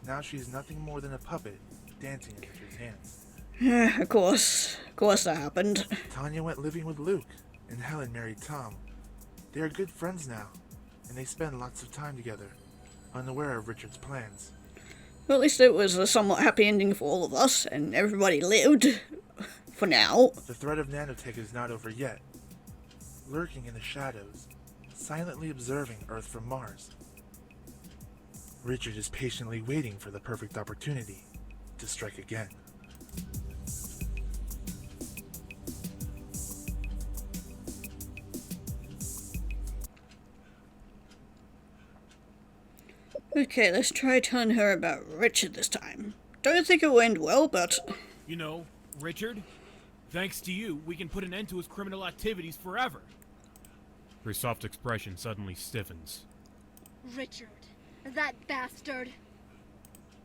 Now she is nothing more than a puppet, dancing in Richard's hands. Of course that happened. Tanya went living with Luke, and Helen married Tom. They are good friends now, and they spend lots of time together, unaware of Richard's plans. Well, at least it was a somewhat happy ending for all of us, and everybody lived. For now. The threat of nanotech is not over yet. Lurking in the shadows, silently observing Earth from Mars. Richard is patiently waiting for the perfect opportunity to strike again. Okay, let's try telling her about Richard this time. Don't think it will end well, but... You know, Richard, thanks to you, we can put an end to his criminal activities forever. Her soft expression suddenly stiffens. Richard, that bastard.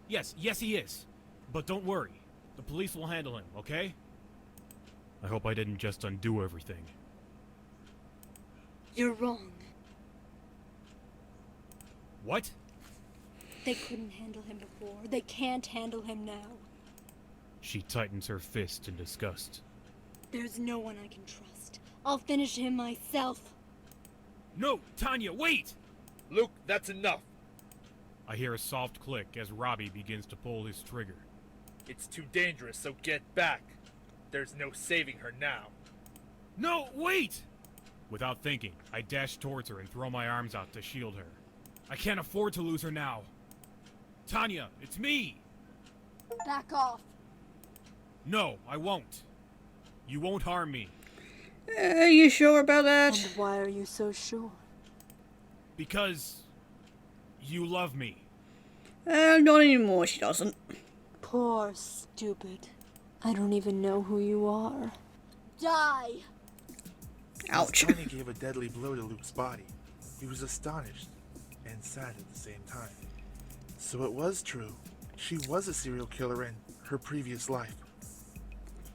Yes, he is. But don't worry. The police will handle him, okay? I hope I didn't just undo everything. You're wrong. What? They couldn't handle him before. They can't handle him now. She tightens her fist in disgust. There's no one I can trust. I'll finish him myself. No, Tanya, wait! Luke, that's enough. I hear a soft click as Robbie begins to pull his trigger. It's too dangerous, so get back. There's no saving her now. No, wait! Without thinking, I dash towards her and throw my arms out to shield her. I can't afford to lose her now. Tanya, it's me! Back off. No, I won't. You won't harm me. Are you sure about that? And why are you so sure? Because you love me. Not anymore, she doesn't. Poor stupid. I don't even know who you are. Die! Ouch. As Tanya gave a deadly blow to Luke's body, he was astonished and sad at the same time. So it was true. She was a serial killer in her previous life.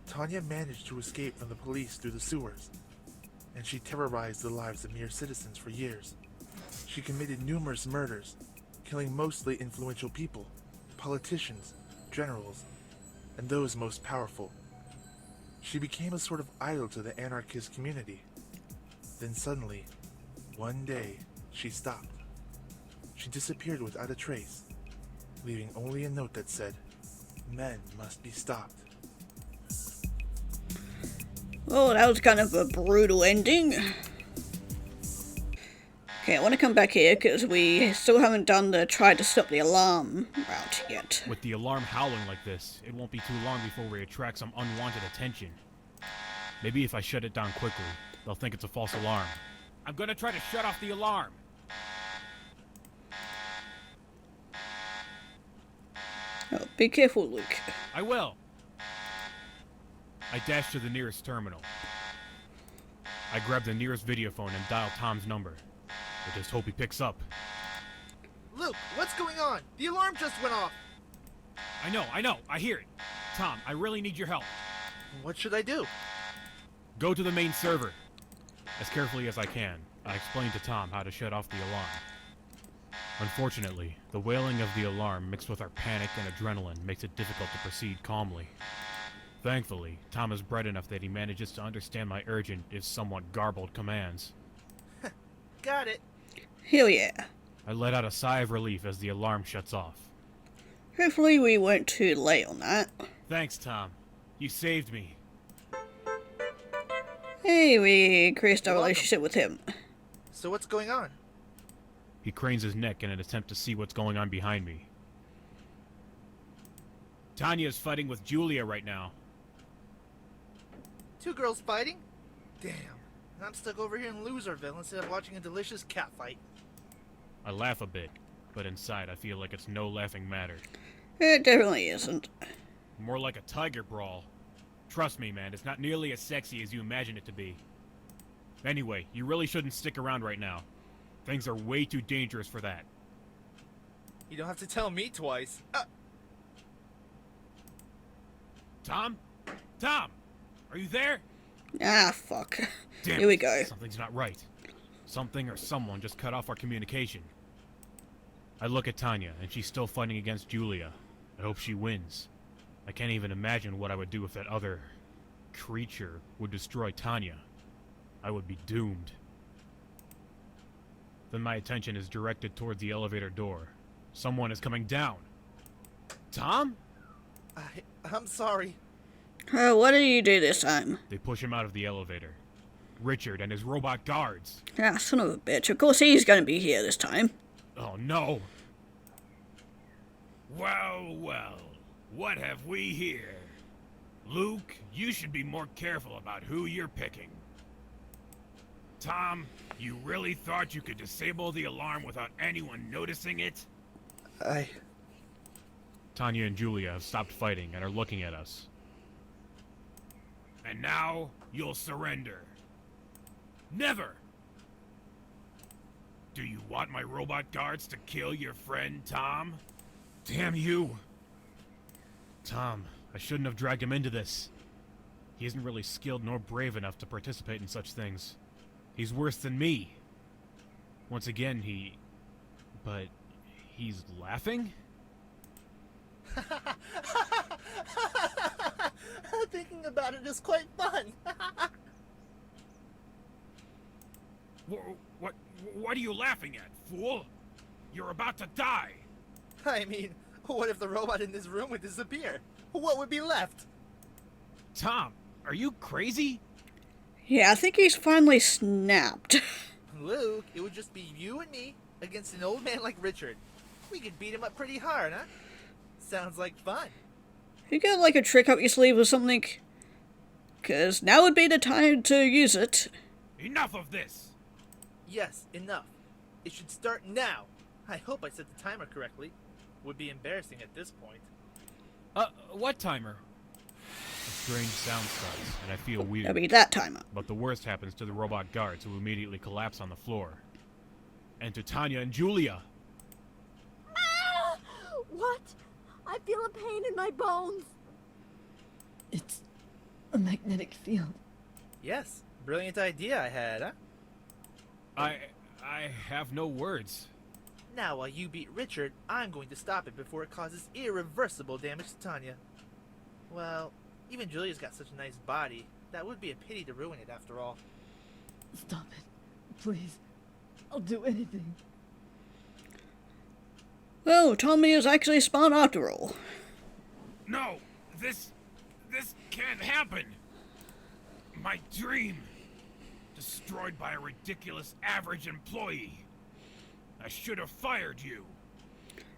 Tanya managed to escape from the police through the sewers, and she terrorized the lives of mere citizens for years. She committed numerous murders, killing mostly influential people, politicians, generals, and those most powerful. She became a sort of idol to the anarchist community. Then suddenly, one day, she stopped. She disappeared without a trace, leaving only a note that said, "Men must be stopped." Well, that was kind of a brutal ending. Okay, I want to come back here because we still haven't done the try to stop the alarm route yet. With the alarm howling like this, it won't be too long before we attract some unwanted attention. Maybe if I shut it down quickly, they'll think it's a false alarm. I'm gonna try to shut off the alarm. Oh, be careful, Luke. I will. I dash to the nearest terminal. I grab the nearest videophone and dial Tom's number. I just hope he picks up. Luke, what's going on? The alarm just went off. I know, I hear it. Tom, I really need your help. What should I do? Go to the main server. As carefully as I can, I explain to Tom how to shut off the alarm. Unfortunately, the wailing of the alarm mixed with our panic and adrenaline makes it difficult to proceed calmly. Thankfully, Tom is bright enough that he manages to understand my urgent, if somewhat garbled, commands. Got it. Hell yeah. I let out a sigh of relief as the alarm shuts off. Hopefully we weren't too late on that. Thanks, Tom. You saved me. Hey, we increased our You're welcome. relationship with him. So what's going on? He cranes his neck in an attempt to see what's going on behind me. Tanya's fighting with Julia right now. Two girls fighting? Damn. I'm stuck over here in Loserville instead of watching a delicious cat fight. I laugh a bit, but inside I feel like it's no laughing matter. It definitely isn't. More like a tiger brawl. Trust me, man, it's not nearly as sexy as you imagine it to be. Anyway, you really shouldn't stick around right now. Things are way too dangerous for that. You don't have to tell me twice. Tom? Tom! Are you there? Ah, fuck. Damn Here we it, go. Something's not right. Something or someone just cut off our communication. I look at Tanya, and she's still fighting against Julia. I hope she wins. I can't even imagine what I would do if that other creature would destroy Tanya. I would be doomed. Then my attention is directed towards the elevator door. Someone is coming down. Tom? I'm sorry. What did you do this time? They push him out of the elevator. Richard and his robot guards. Ah, son of a bitch. Of course he's gonna be here this time. Oh no! Well, what have we here? Luke, you should be more careful about who you're picking. Tom, you really thought you could disable the alarm without anyone noticing it? Tanya and Julia have stopped fighting and are looking at us. And now, you'll surrender. Never! Do you want my robot guards to kill your friend, Tom? Damn you! Tom, I shouldn't have dragged him into this. He isn't really skilled nor brave enough to participate in such things. He's worse than me. Once again, But he's laughing? Thinking about it is quite fun. What are you laughing at, fool? You're about to die! I mean, what if the robot in this room would disappear? What would be left? Tom, are you crazy? Yeah, I think he's finally snapped. Luke, it would just be you and me against an old man like Richard. We could beat him up pretty hard, huh? Sounds like fun. You got like a trick up your sleeve or something? 'Cause now would be the time to use it. Enough of this! Yes, enough. It should start now. I hope I set the timer correctly. Would be embarrassing at this point. What timer? A strange sound starts, and I feel weird. That'll be that timer. But the worst happens to the robot guards, who immediately collapse on the floor. And to Tanya and Julia. Ah! What? I feel a pain in my bones. It's a magnetic field. Yes, brilliant idea I had, huh? I have no words. Now, while you beat Richard, I'm going to stop it before it causes irreversible damage to Tanya. Well, even Julia's got such a nice body. That would be a pity to ruin it after all. Stop it. Please. I'll do anything. Well, Tommy is actually smart after all. No! This can't happen! My dream! Destroyed by a ridiculous average employee! I should have fired you!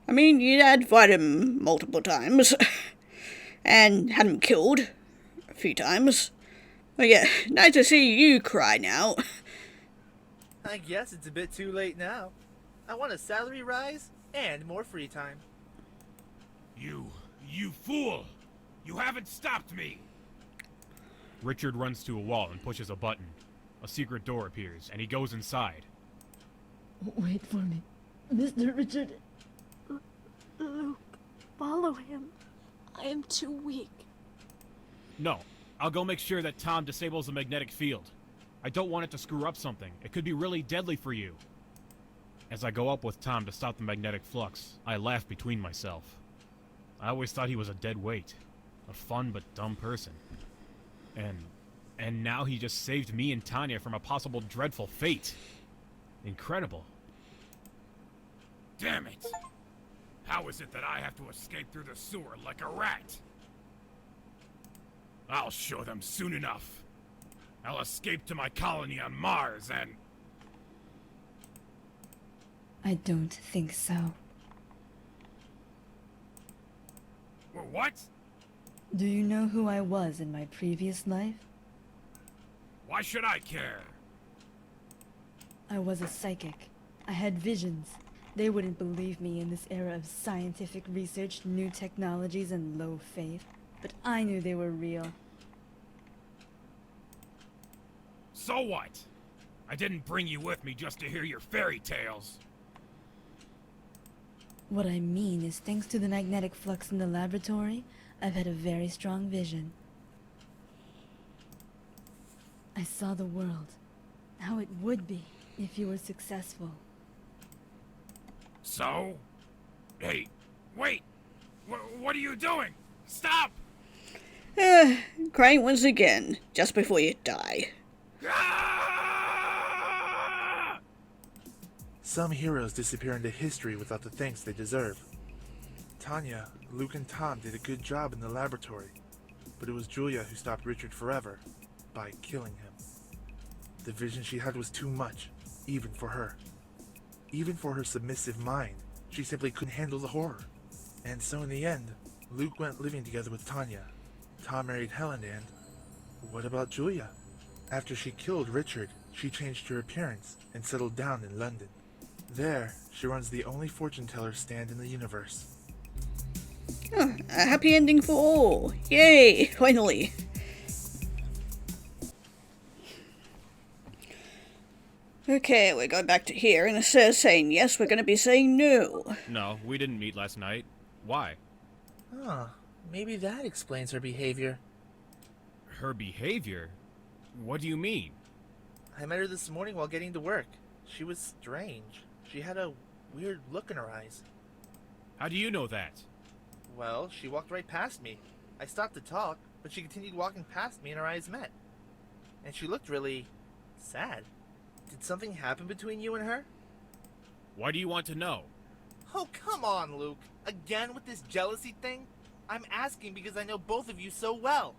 I mean, you had fired him multiple times. And had him killed a few times. But yeah, nice to see you cry now. I guess it's a bit too late now. I want a salary rise and more free time. You fool! You haven't stopped me! Richard runs to a wall and pushes a button. A secret door appears, and he goes inside. Wait for me. Mr. Richard. Luke, follow him. I am too weak. No, I'll go make sure that Tom disables the magnetic field. I don't want it to screw up something. It could be really deadly for you. As I go up with Tom to stop the magnetic flux, I laugh between myself. I always thought he was a dead weight. A fun but dumb person. And now he just saved me and Tanya from a possible dreadful fate. Incredible. Damn it! How is it that I have to escape through the sewer like a rat? I'll show them soon enough. I'll escape to my colony on Mars and... I don't think so. What? Do you know who I was in my previous life? Why should I care? I was a psychic. I had visions. They wouldn't believe me in this era of scientific research, new technologies, and low faith. But I knew they were real. So what? I didn't bring you with me just to hear your fairy tales. What I mean is, thanks to the magnetic flux in the laboratory, I've had a very strong vision. I saw the world, how it would be if you were successful. So? Hey, wait! What are you doing? Stop! Crying once again, just before you die. Ah! Some heroes disappear into history without the thanks they deserve. Tanya, Luke, and Tom did a good job in the laboratory, but it was Julia who stopped Richard forever by killing him. The vision she had was too much, even for her. Even for her submissive mind, she simply couldn't handle the horror. And so in the end, Luke went living together with Tanya. Tom married Helen and... what about Julia? After she killed Richard, she changed her appearance and settled down in London. There, she runs the only fortune teller stand in the universe. Oh, a happy ending for all. Yay, finally. Okay, we're going back to here, and instead of saying yes, we're going to be saying no. No, we didn't meet last night. Why? Huh. Maybe that explains her behavior. Her behavior? What do you mean? I met her this morning while getting to work. She was strange. She had a weird look in her eyes. How do you know that? Well, she walked right past me. I stopped to talk, but she continued walking past me and our eyes met. And she looked really sad. Did something happen between you and her? Why do you want to know? Oh, come on, Luke. Again with this jealousy thing? I'm asking because I know both of you so well.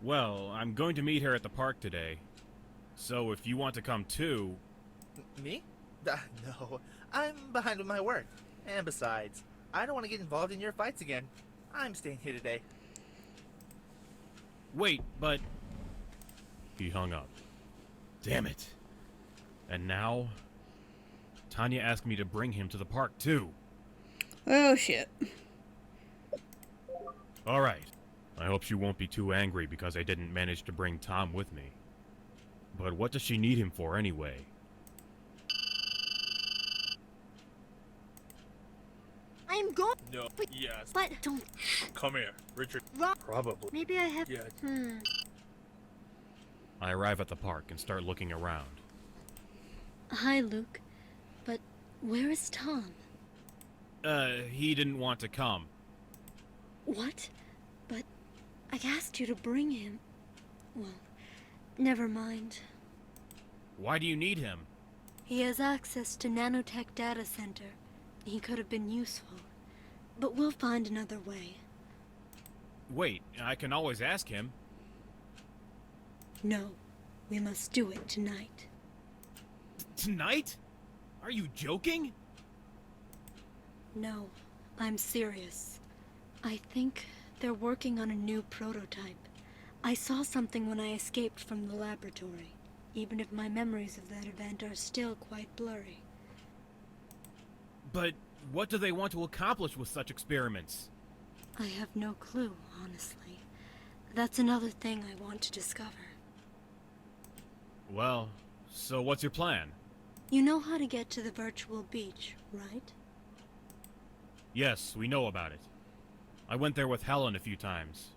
Well, I'm going to meet her at the park today. So if you want to come too... Me? No. I'm behind with my work. And besides, I don't want to get involved in your fights again. I'm staying here today. Wait, but... He hung up. Damn it. And now... Tanya asked me to bring him to the park too. Oh, shit. Alright. I hope she won't be too angry because I didn't manage to bring Tom with me. But what does she need him for anyway? I'm going. No. Yes. But don't. Come here, Richard. Rob. Probably. Maybe I have. Yeah. I arrive at the park and start looking around. Hi, Luke. But where is Tom? He didn't want to come. What? But I asked you to bring him. Well, never mind. Why do you need him? He has access to Nanotech Data Center. He could have been useful. But we'll find another way. Wait, I can always ask him. No, we must do it tonight. Tonight? Are you joking? No, I'm serious. I think they're working on a new prototype. I saw something when I escaped from the laboratory, even if my memories of that event are still quite blurry. But what do they want to accomplish with such experiments? I have no clue, honestly. That's another thing I want to discover. Well, so what's your plan? You know how to get to the virtual beach, right? Yes, we know about it. I went there with Helen a few times,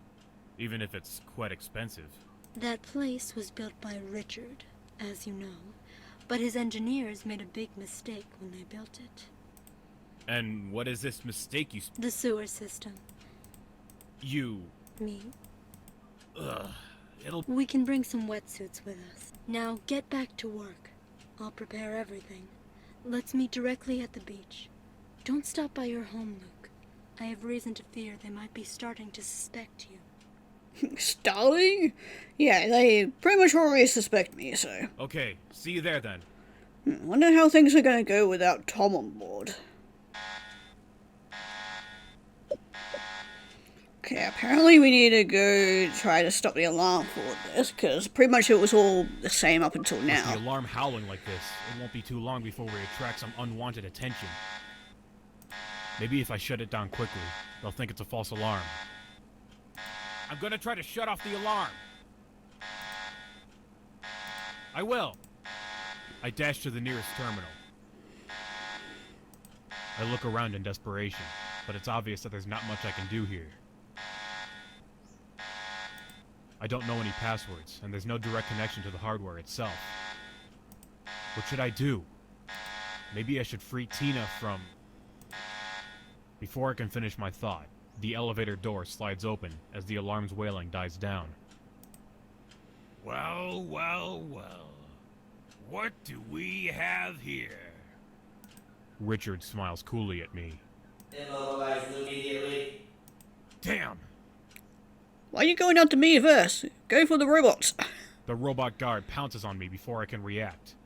even if it's quite expensive. That place was built by Richard, as you know, but his engineers made a big mistake when they built it. And what is this mistake The sewer system. You... Me? Ugh, it'll... We can bring some wetsuits with us. Now get back to work. I'll prepare everything. Let's meet directly at the beach. Don't stop by your home, Luke. I have reason to fear they might be starting to suspect you. Starting? Yeah, they pretty much already suspect me, so... Okay, see you there then. Wonder how things are gonna go without Tom on board. Okay, apparently we need to go try to stop the alarm for this, because pretty much it was all the same up until With now. the alarm howling like this, it won't be too long before we attract some unwanted attention. Maybe if I shut it down quickly, they'll think it's a false alarm. I'm gonna try to shut off the alarm. I will. I dash to the nearest terminal. I look around in desperation, but it's obvious that there's not much I can do here. I don't know any passwords, and there's no direct connection to the hardware itself. What should I do? Maybe I should free Tina from... Before I can finish my thought, the elevator door slides open as the alarm's wailing dies down. Well, well, well. What do we have here? Richard smiles coolly at me. Immobilize Luke immediately. Damn! Why are you going out to me first? Go for the robots. The robot guard pounces on me before I can react.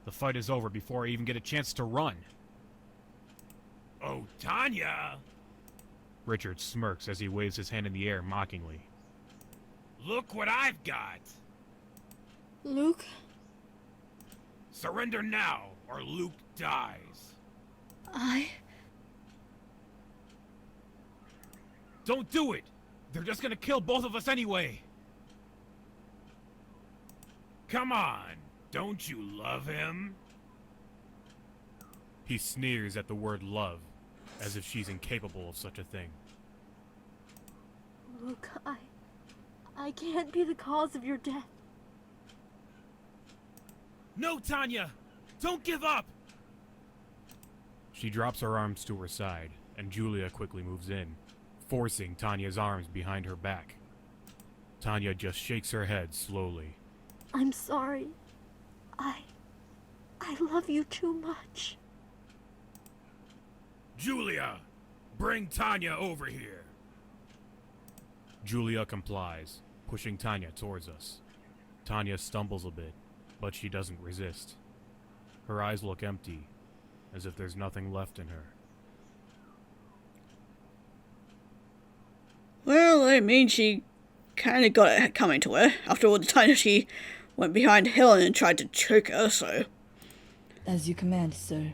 The fight is over before I even get a chance to run. Oh, Tanya! Richard smirks as he waves his hand in the air mockingly. Look what I've got! Luke? Surrender now, or Luke dies. Don't do it! They're just gonna kill both of us anyway! Come on! Don't you love him? He sneers at the word love, as if she's incapable of such a thing. Luke, I can't be the cause of your death. No, Tanya! Don't give up! She drops her arms to her side, and Julia quickly moves in, forcing Tanya's arms behind her back. Tanya just shakes her head slowly. I'm sorry. I love you too much. Julia! Bring Tanya over here! Julia complies, pushing Tanya towards us. Tanya stumbles a bit, but she doesn't resist. Her eyes look empty, as if there's nothing left in her. Well, I mean, she kind of got it coming to her after all the time she went behind Helen and tried to choke her, so... As you command, sir.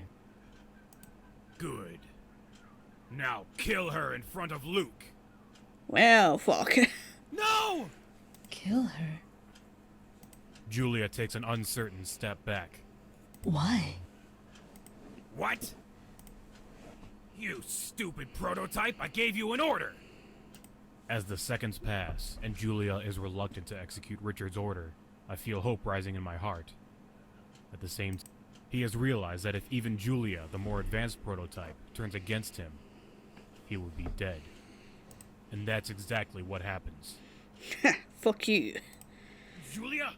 Good. Now kill her in front of Luke. Well, fuck. No! Kill her? Julia takes an uncertain step back. Why? What? You stupid prototype, I gave you an order! As the seconds pass, and Julia is reluctant to execute Richard's order, I feel hope rising in my heart. At the same time, he has realized that if even Julia, the more advanced prototype, turns against him, he would be dead. And that's exactly what happens. Fuck you. Julia?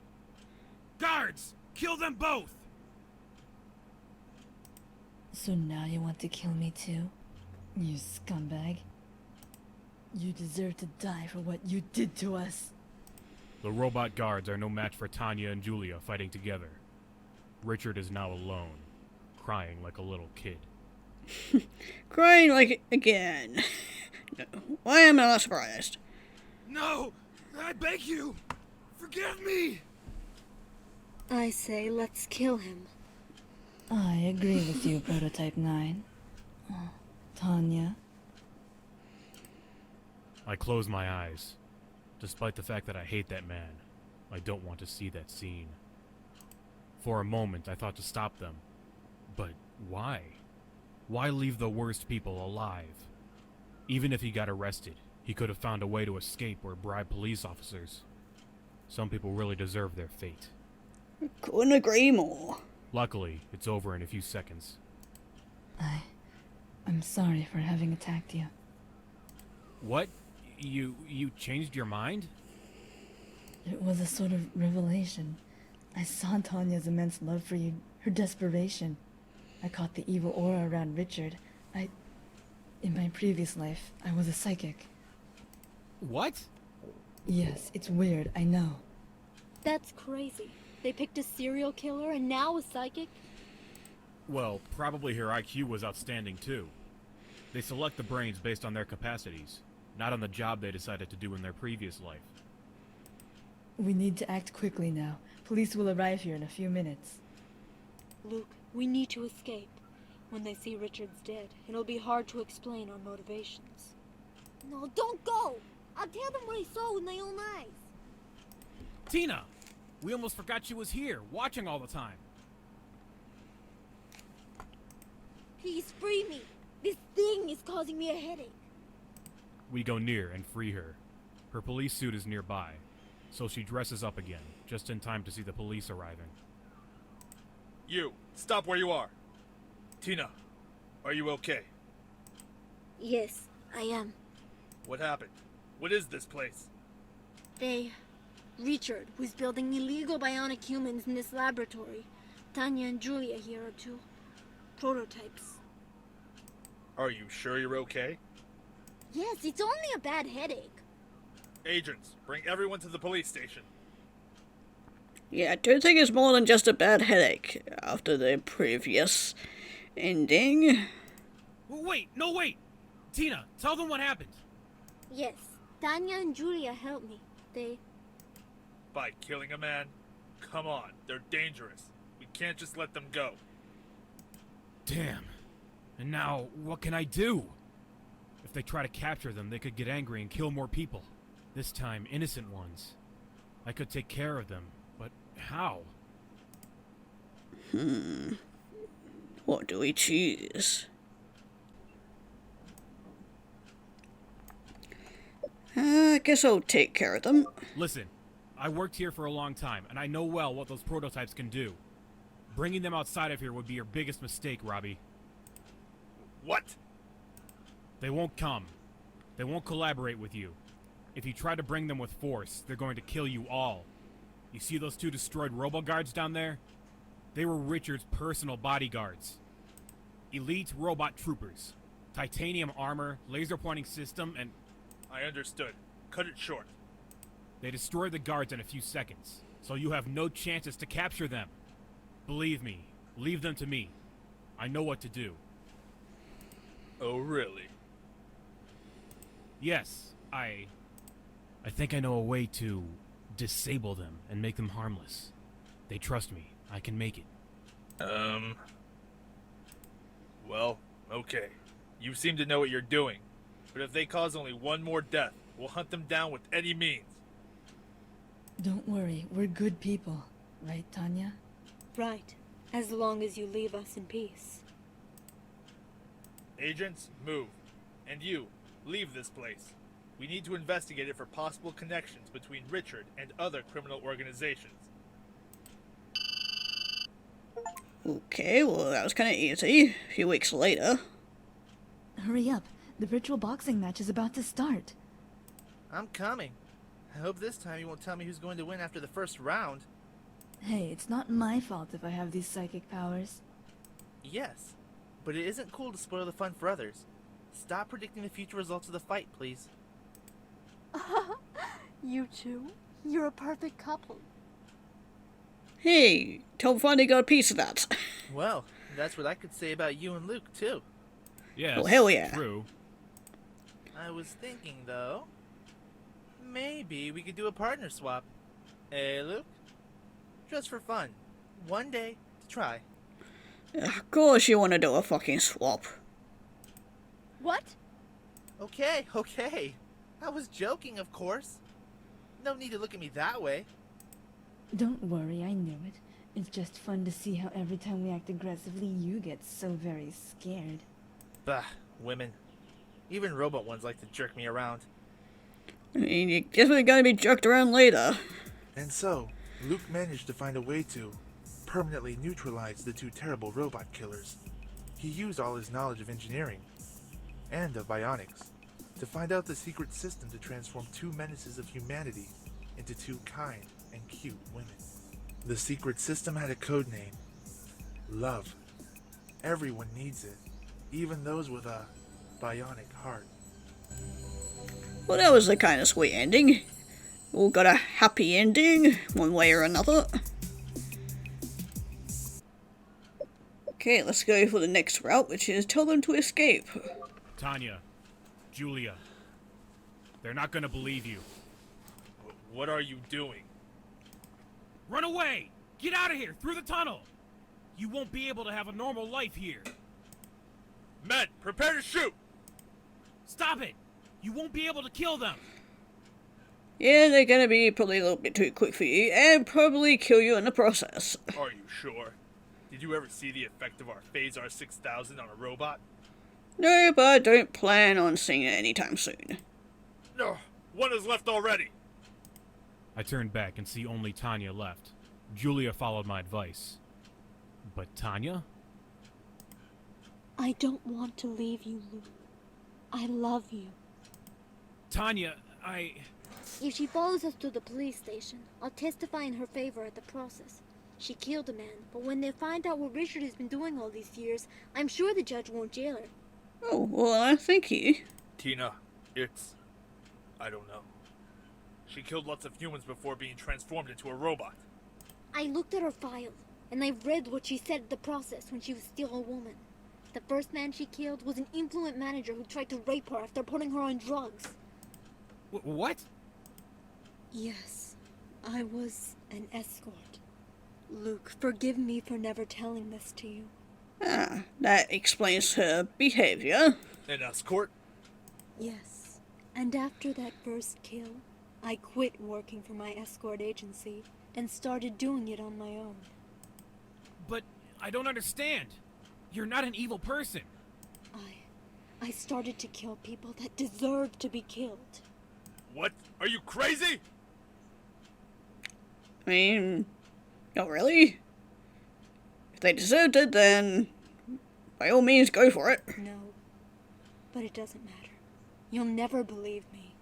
Guards! Kill them both! So now you want to kill me too? You scumbag. You deserve to die for what you did to us. The robot guards are no match for Tanya and Julia fighting together. Richard is now alone, crying like a little kid. Crying like again. No, why am I not surprised? No! I beg you! Forgive me! I say let's kill him. I agree with you, Prototype 9. Oh, Tanya. I close my eyes. Despite the fact that I hate that man, I don't want to see that scene. For a moment, I thought to stop them. But why? Why leave the worst people alive? Even if he got arrested, he could have found a way to escape or bribe police officers. Some people really deserve their fate. Couldn't agree more. Luckily, it's over in a few seconds. I'm sorry for having attacked you. What? You changed your mind? It was a sort of revelation. I saw Tanya's immense love for you, her desperation. I caught the evil aura around Richard. In my previous life, I was a psychic. What? Yes, it's weird, I know. That's crazy. They picked a serial killer and now a psychic? Well, probably her IQ was outstanding too. They select the brains based on their capacities, not on the job they decided to do in their previous life. We need to act quickly now. Police will arrive here in a few minutes. Luke, we need to escape. When they see Richard's dead, it'll be hard to explain our motivations. No, don't go! I'll tell them what I saw with my own eyes. Tina! We almost forgot she was here, watching all the time. Please free me. This thing is causing me a headache. We go near and free her. Her police suit is nearby, so she dresses up again, just in time to see the police arriving. You, stop where you are. Tina, are you okay? Yes, I am. What happened? What is this place? Richard was building illegal bionic humans in this laboratory. Tanya and Julia here are two prototypes. Are you sure you're okay? Yes, it's only a bad headache. Agents, bring everyone to the police station. Yeah, I don't think it's more than just a bad headache after the previous ending. Wait, no wait! Tina, tell them what happened. Yes, Tanya and Julia helped me. By killing a man? Come on, they're dangerous. We can't just let them go. Damn. And now, what can I do? If they try to capture them, they could get angry and kill more people. This time, innocent ones. I could take care of them, but how? What do we choose? I guess I'll take care of them. Listen, I worked here for a long time, and I know well what those prototypes can do. Bringing them outside of here would be your biggest mistake, Robbie. What? They won't come. They won't collaborate with you. If you try to bring them with force, they're going to kill you all. You see those 2 destroyed robo-guards down there? They were Richard's personal bodyguards. Elite robot troopers. Titanium armor, laser pointing system, and I understood. Cut it short. they destroyed the guards in a few seconds, so you have no chances to capture them. Believe me, leave them to me. I know what to do. Oh, really? Yes, I think I know a way to disable them and make them harmless. They trust me. I can make it. Well, okay. You seem to know what you're doing. But if they cause only one more death, we'll hunt them down with any means. Don't worry, we're good people. Right, Tanya? Right. As long as you leave us in peace. Agents, move. And you, leave this place. We need to investigate it for possible connections between Richard and other criminal organizations. Okay, well that was kind of easy. A few weeks later. Hurry up. The virtual boxing match is about to start. I'm coming. I hope this time you won't tell me who's going to win after the first round. Hey, it's not my fault if I have these psychic powers. Yes, but it isn't cool to spoil the fun for others. Stop predicting the future results of the fight, please. You two? You're a perfect couple. Hey, Tom finally got a piece of that. Well, that's what I could say about you and Luke, too. Yes, Oh, hell yeah. True. I was thinking, though, maybe we could do a partner swap. Eh, Luke? Just for fun. One day to try. Of course you want to do a fucking swap. What? Okay, okay. I was joking, of course. No need to look at me that way. Don't worry, I knew it. It's just fun to see how every time we act aggressively, you get so very scared. Bah, women. Even robot ones like to jerk me around. I mean, you're definitely gonna be jerked around later. And so, Luke managed to find a way to permanently neutralize the 2 terrible robot killers. He used all his knowledge of engineering and of bionics to find out the secret system to transform 2 menaces of humanity into 2 kind and cute women. The secret system had a code name: love. Everyone needs it, even those with a bionic heart. Well, that was a kind of sweet ending. All got a happy ending, one way or another. Okay, let's go for the next route, which is tell them to escape. Tanya, Julia, they're not gonna believe you. What are you doing? Run away! Get out of here, through the tunnel! You won't be able to have a normal life here. Men, prepare to shoot! Stop it! You won't be able to kill them! Yeah, they're gonna be probably a little bit too quick for you, and probably kill you in the process. Are you sure? Did you ever see the effect of our Phasar 6000 on a robot? No, but I don't plan on seeing it anytime soon. No, one is left already. I turned back and see only Tanya left. Julia followed my advice. But Tanya? I don't want to leave you, Luke. I love you. Tanya, If she follows us to the police station, I'll testify in her favor at the process. She killed a man, but when they find out what Richard has been doing all these years, I'm sure the judge won't jail her. Oh, well, thank you. Tina, I don't know. She killed lots of humans before being transformed into a robot. I looked at her file, and I read what she said at the process when she was still a woman. The first man she killed was an influent manager who tried to rape her after putting her on drugs. what? Yes, I was an escort. Luke, forgive me for never telling this to you. Ah, that explains her behavior. An escort? Yes. And after that first kill, I quit working for my escort agency and started doing it on my own. But I don't understand. You're not an evil person. I started to kill people that deserve to be killed. What? Are you crazy? I mean, not really. If they deserved it, then by all means go for it. No, but it doesn't matter. You'll never believe me.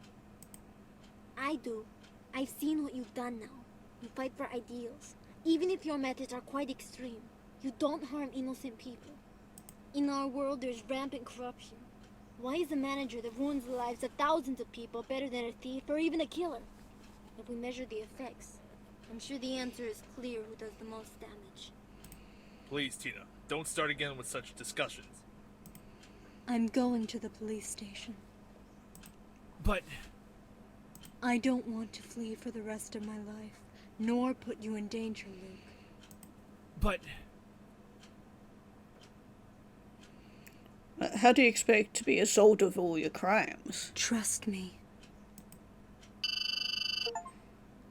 I do. I've seen what you've done now. You fight for ideals. Even if your methods are quite extreme, you don't harm innocent people. In our world, there's rampant corruption. Why is a manager that ruins the lives of thousands of people better than a thief or even a killer? If we measure the effects, I'm sure the answer is clear who does the most damage. Please, Tina, don't start again with such discussions. I'm going to the police station. But I don't want to flee for the rest of my life, nor put you in danger, Luke. but How do you expect to be absolved of all your crimes? Trust me.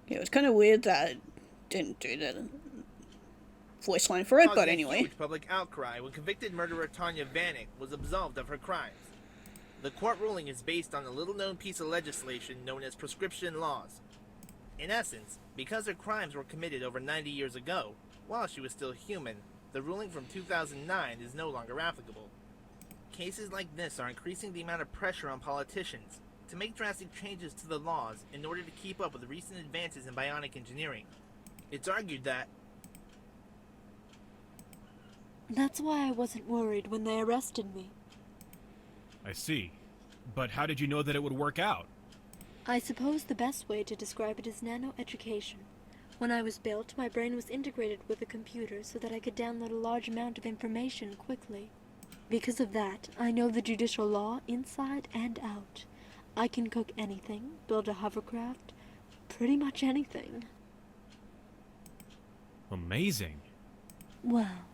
Yeah, it was kind of weird that it didn't do the voice line for it, but Causing a anyway. huge public outcry when convicted murderer Tanya Vanek was absolved of her crimes. The court ruling is based on a little-known piece of legislation known as prescription laws. In essence, because her crimes were committed over 90 years ago, while she was still human, the ruling from 2009 is no longer applicable. Cases like this are increasing the amount of pressure on politicians to make drastic changes to the laws in order to keep up with recent advances in bionic engineering. It's argued that That's why I wasn't worried when they arrested me. I see. But how did you know that it would work out? I suppose the best way to describe it is nano-education. When I was built, my brain was integrated with a computer so that I could download a large amount of information quickly. Because of that, I know the judicial law inside and out. I can cook anything, build a hovercraft, pretty much anything. Amazing. Well,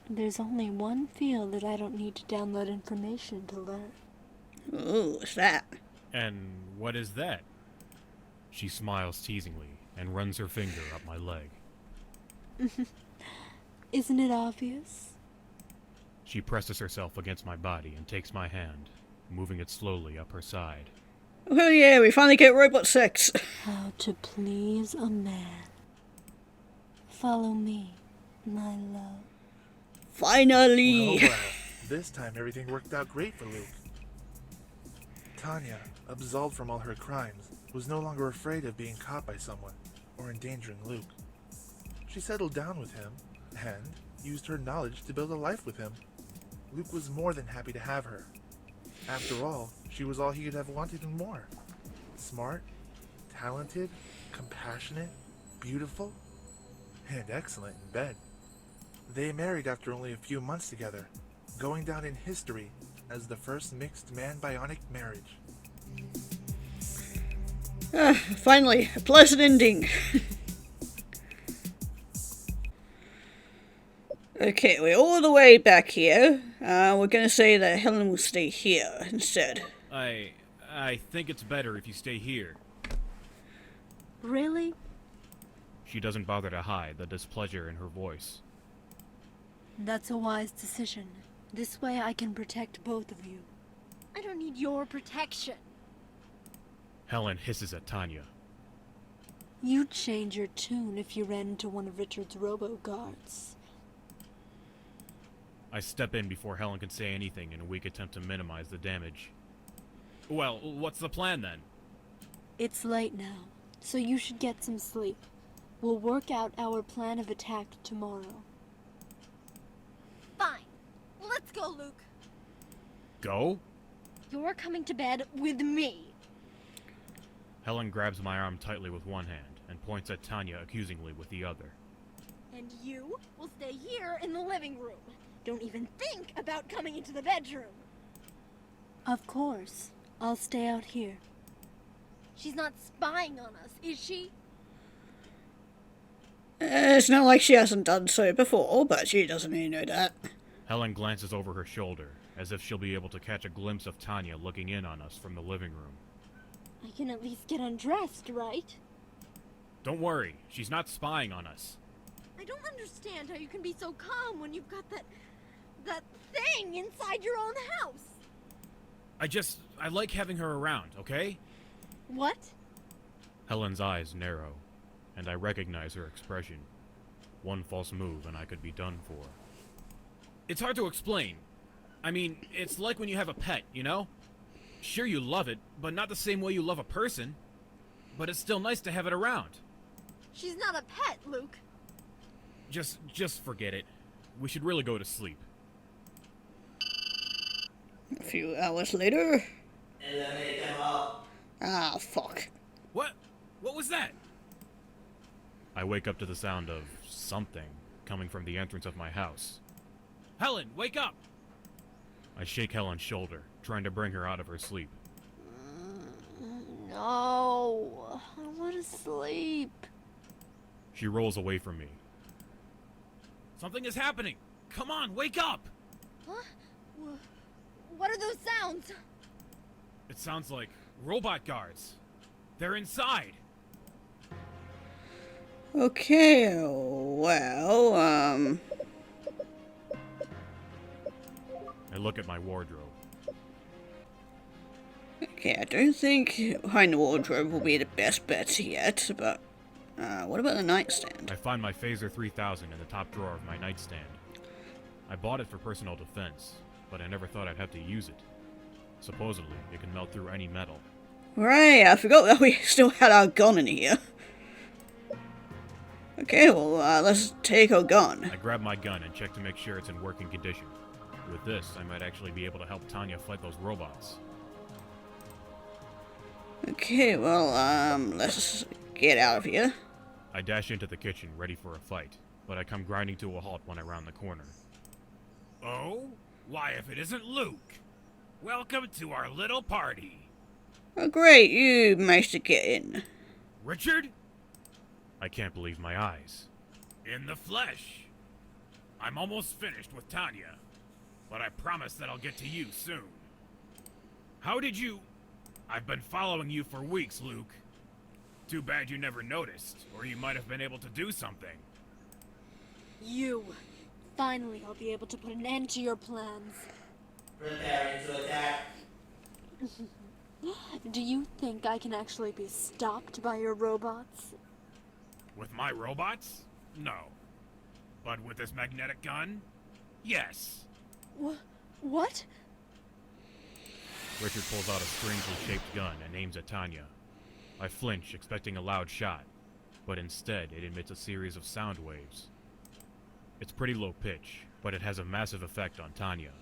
there's only one field that I don't need to download information to learn. Ooh, what's that? And what is that? She smiles teasingly and runs her finger up my leg. Isn't it obvious? She presses herself against my body and takes my hand, moving it slowly up her side. Oh yeah, we finally get robot sex. How to please a man. Follow me, my love. Finally! Well, this time everything worked out great for Luke. Tanya, absolved from all her crimes, was no longer afraid of being caught by someone or endangering Luke. She settled down with him and used her knowledge to build a life with him. Luke was more than happy to have her. After all, she was all he could have wanted and more. Smart, talented, compassionate, beautiful, and excellent in bed. They married after only a few months together, going down in history as the first mixed man-bionic marriage. Finally, a pleasant ending. Okay, we're all the way back here. We're gonna say that Helen will stay here instead. I think it's better if you stay here. Really? She doesn't bother to hide the displeasure in her voice. That's a wise decision. This way I can protect both of you. I don't need your protection. Helen hisses at Tanya. You'd change your tune if you ran into one of Richard's robo-guards. I step in before Helen can say anything in a weak attempt to minimize the damage. Well, what's the plan then? It's late now, so you should get some sleep. We'll work out our plan of attack tomorrow. Fine. Let's go, Luke. Go? You're coming to bed with me. Helen grabs my arm tightly with one hand and points at Tanya accusingly with the other. And you will stay here in the living room. Don't even think about coming into the bedroom. Of course. I'll stay out here. She's not spying on us, is she? It's not like she hasn't done so before, but she doesn't even know that. Helen glances over her shoulder, as if she'll be able to catch a glimpse of Tanya looking in on us from the living room. I can at least get undressed, right? Don't worry, she's not spying on us. I don't understand how you can be so calm when you've got that thing inside your own house. I like having her around, okay? What? Helen's eyes narrow, and I recognize her expression. One false move and I could be done for. It's hard to explain. I mean, it's like when you have a pet, you know? Sure, you love it, but not the same way you love a person. But it's still nice to have it around. She's not a pet, Luke. Just forget it. We should really go to sleep. A few hours later. Eliminate them all. Ah, fuck. What? What was that? I wake up to the sound of something coming from the entrance of my house. Helen, wake up! I shake Helen's shoulder, trying to bring her out of her sleep. No, I want to sleep. She rolls away from me. Something is happening! Come on, wake up! Huh? What are those sounds? It sounds like robot guards. They're inside. Okay, well, I look at my wardrobe. Okay, I don't think behind the wardrobe will be the best bet yet, but, what about the nightstand? I find my Phaser 3000 in the top drawer of my nightstand. I bought it for personal defense, but I never thought I'd have to use it. Supposedly, it can melt through any metal. Right, I forgot that we still had our gun in here. Okay, well, let's take our gun. I grab my gun and check to make sure it's in working condition. With this, I might actually be able to help Tanya fight those robots. Okay, well, let's get out of here. I dash into the kitchen, ready for a fight, but I come grinding to a halt when I round the corner. Oh? Why, if it isn't Luke! Welcome to our little party! Oh, great, you managed to get in. Richard? I can't believe my eyes. In the flesh. I'm almost finished with Tanya, but I promise that I'll get to you soon. How did you... I've been following you for weeks, Luke. Too bad you never noticed, or you might have been able to do something. You. Finally, I'll be able to put an end to your plans. Preparing to attack. Do you think I can actually be stopped by your robots? With my robots? No. But with this magnetic gun? Yes. What? Richard pulls out a strangely shaped gun and aims at Tanya. I flinch, expecting a loud shot, but instead it emits a series of sound waves. It's pretty low pitch, but it has a massive effect on Tanya.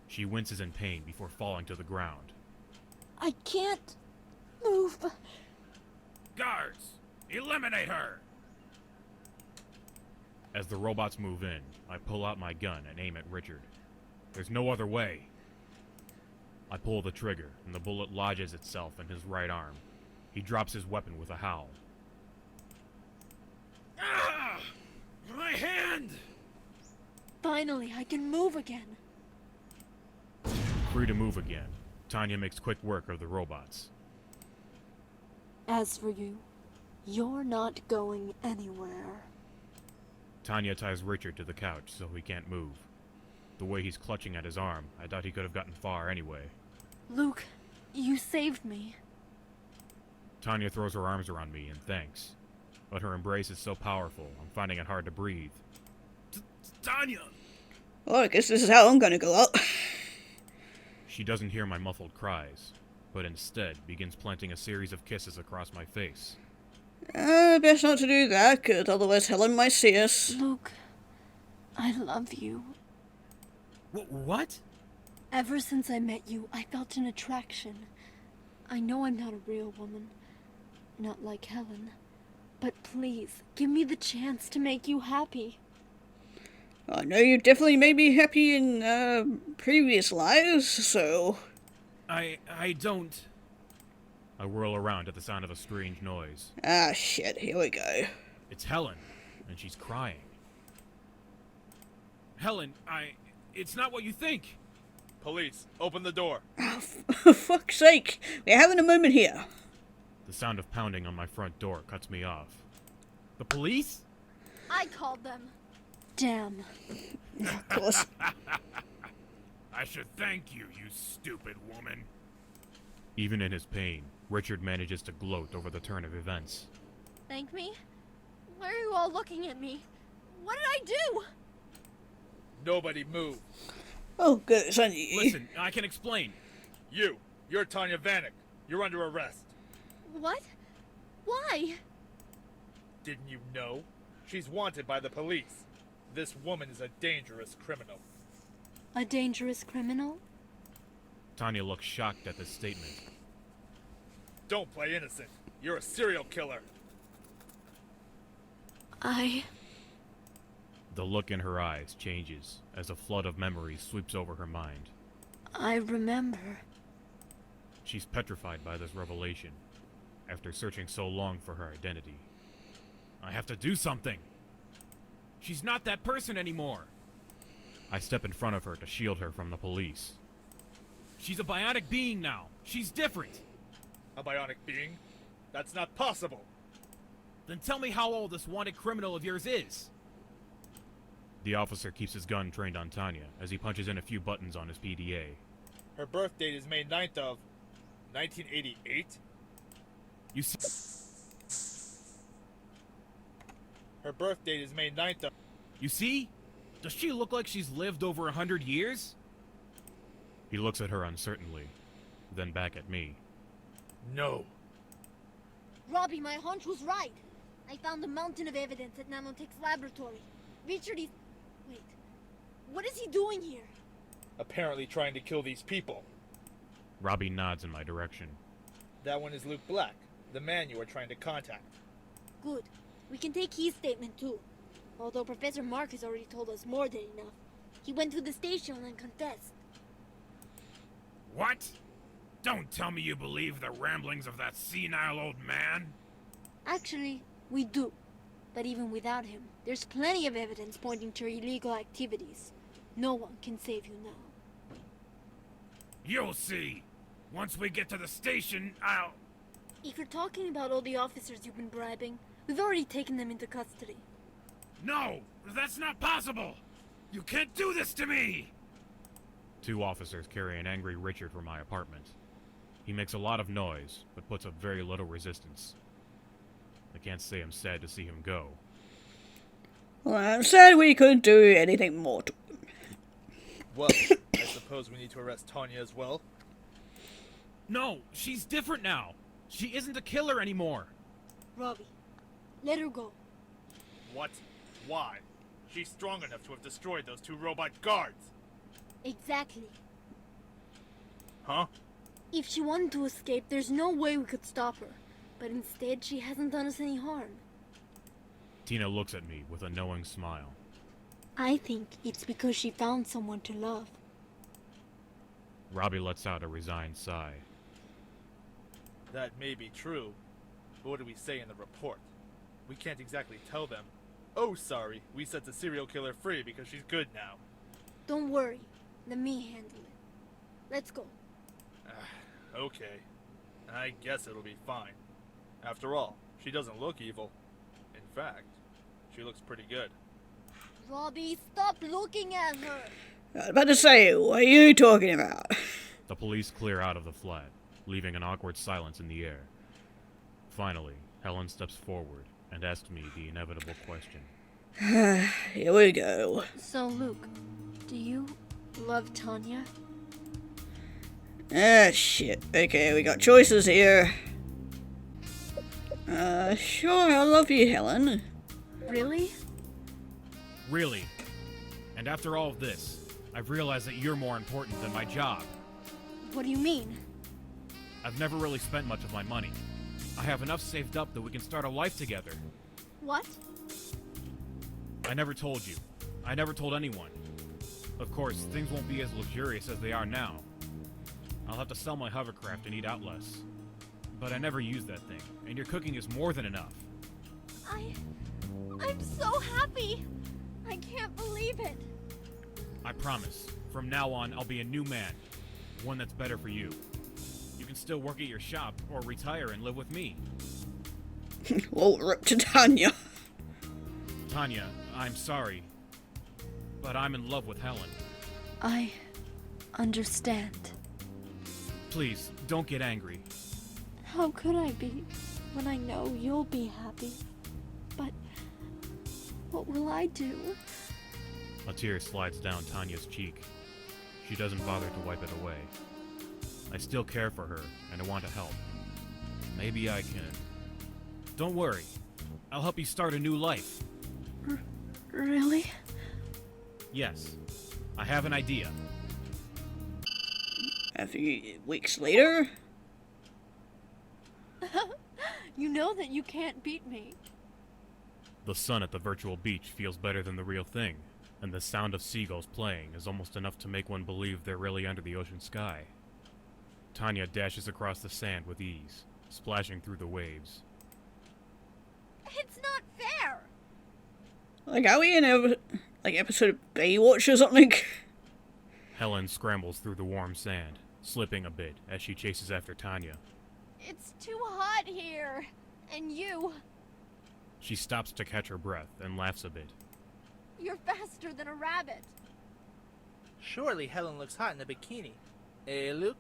She winces in pain before falling to the ground. I can't move. Guards! Eliminate her! As the robots move in, I pull out my gun and aim at Richard. There's no other way. I pull the trigger, and the bullet lodges itself in his right arm. He drops his weapon with a howl. Ah! My hand! Finally, I can move again. Free to move again, Tanya makes quick work of the robots. As for you, you're not going anywhere. Tanya ties Richard to the couch so he can't move. The way he's clutching at his arm, I thought he could have gotten far anyway. Luke, you saved me. Tanya throws her arms around me and thanks. But her embrace is so powerful, I'm finding it hard to breathe. Tanya! Well, I guess this is how I'm gonna go out. She doesn't hear my muffled cries, but instead begins planting a series of kisses across my face. Best not to do that, cause otherwise Helen might see us. Luke, I love you. What? Ever since I met you, I felt an attraction. I know I'm not a real woman. Not like Helen. But please, give me the chance to make you happy. I know you definitely made me happy in, previous lives, so... I don't... I whirl around at the sound of a strange noise. Ah, shit, here we go. It's Helen, and she's crying. Helen, it's not what you think. Police, open the door. Oh, for fuck's sake, we're having a moment here. The sound of pounding on my front door cuts me off. The police? I called them. Damn. Of course. I should thank you, you stupid woman. Even in his pain, Richard manages to gloat over the turn of events. Thank me? Why are you all looking at me? What did I do? Nobody move. Oh, good, Sonny. Listen, I can explain. You're Tanya Vanek. You're under arrest. What? Why? Didn't you know? She's wanted by the police. This woman is a dangerous criminal. A dangerous criminal? Tanya looks shocked at this statement. Don't play innocent. You're a serial killer. The look in her eyes changes as a flood of memories sweeps over her mind. I remember. She's petrified by this revelation, after searching so long for her identity. I have to do something! She's not that person anymore! I step in front of her to shield her from the police. She's a bionic being now! She's different! A bionic being? That's not possible. Then tell me how old this wanted criminal of yours is! The officer keeps his gun trained on Tanya as he punches in a few buttons on his PDA. Her birth date is May 9th of 1988? You see? Her birth date is May 9th of... You see? Does she look like she's lived over 100 years? He looks at her uncertainly, then back at me. No. Robbie, my hunch was right. I found a mountain of evidence at Nanotech's laboratory. Richard is... Wait. What is he doing here? Apparently trying to kill these people. Robbie nods in my direction. That one is Luke Black, the man you are trying to contact. Good. We can take his statement too. Although Professor Mark has already told us more than enough. He went to the station and confessed. What? Don't tell me you believe the ramblings of that senile old man? Actually, we do. But even without him, there's plenty of evidence pointing to illegal activities. No one can save you now. You'll see. Once we get to the station, I'll... If you're talking about all the officers you've been bribing, we've already taken them into custody. No! That's not possible! You can't do this to me! Two officers carry an angry Richard from my apartment. He makes a lot of noise, but puts up very little resistance. I can't say I'm sad to see him go. Well, I'm sad we couldn't do anything more to him. Well, I suppose we need to arrest Tanya as well. No, she's different now. She isn't a killer anymore. Robbie, let her go. What? Why? She's strong enough to have destroyed those two robot guards. Exactly. Huh? If she wanted to escape, there's no way we could stop her. But instead, she hasn't done us any harm. Tina looks at me with a knowing smile. I think it's because she found someone to love. Robbie lets out a resigned sigh. That may be true, but what do we say in the report? We can't exactly tell them, oh sorry, we set the serial killer free because she's good now. Don't worry. Let me handle it. Let's go. Okay. I guess it'll be fine. After all, she doesn't look evil. In fact, she looks pretty good. Robbie, stop looking at her! I was about to say, what are you talking about? The police clear out of the flat, leaving an awkward silence in the air. Finally, Helen steps forward and asks me the inevitable question. Here we go. So, Luke, do you love Tanya? Ah, shit. Okay, we got choices here. Sure, I love you, Helen. Really? Really? And after all of this, I've realized that you're more important than my job. What do you mean? I've never really spent much of my money. I have enough saved up that we can start a life together. What? I never told you. I never told anyone. Of course, things won't be as luxurious as they are now. I'll have to sell my hovercraft and eat out less. But I never use that thing, and your cooking is more than enough. I'm so happy! I can't believe it! I promise. From now on, I'll be a new man. One that's better for you. You can still work at your shop, or retire and live with me. Well, rip to Tanya. Tanya, I'm sorry, but I'm in love with Helen. I understand. Please, don't get angry. How could I be when I know you'll be happy? But what will I do? A tear slides down Tanya's cheek. She doesn't bother to wipe it away. I still care for her, and I want to help. Maybe I can. Don't worry. I'll help you start a new life. Really? Yes. I have an idea. A few weeks later, You know that you can't beat me. The sun at the virtual beach feels better than the real thing, and the sound of seagulls playing is almost enough to make one believe they're really under the ocean sky. Tanya dashes across the sand with ease, splashing through the waves. It's not fair! like, are we in a episode of Baywatch or something? Helen scrambles through the warm sand, slipping a bit as she chases after Tanya. It's too hot here. And you, She stops to catch her breath and laughs a bit. you're faster than a rabbit. Surely Helen looks hot in a bikini. Eh, Luke?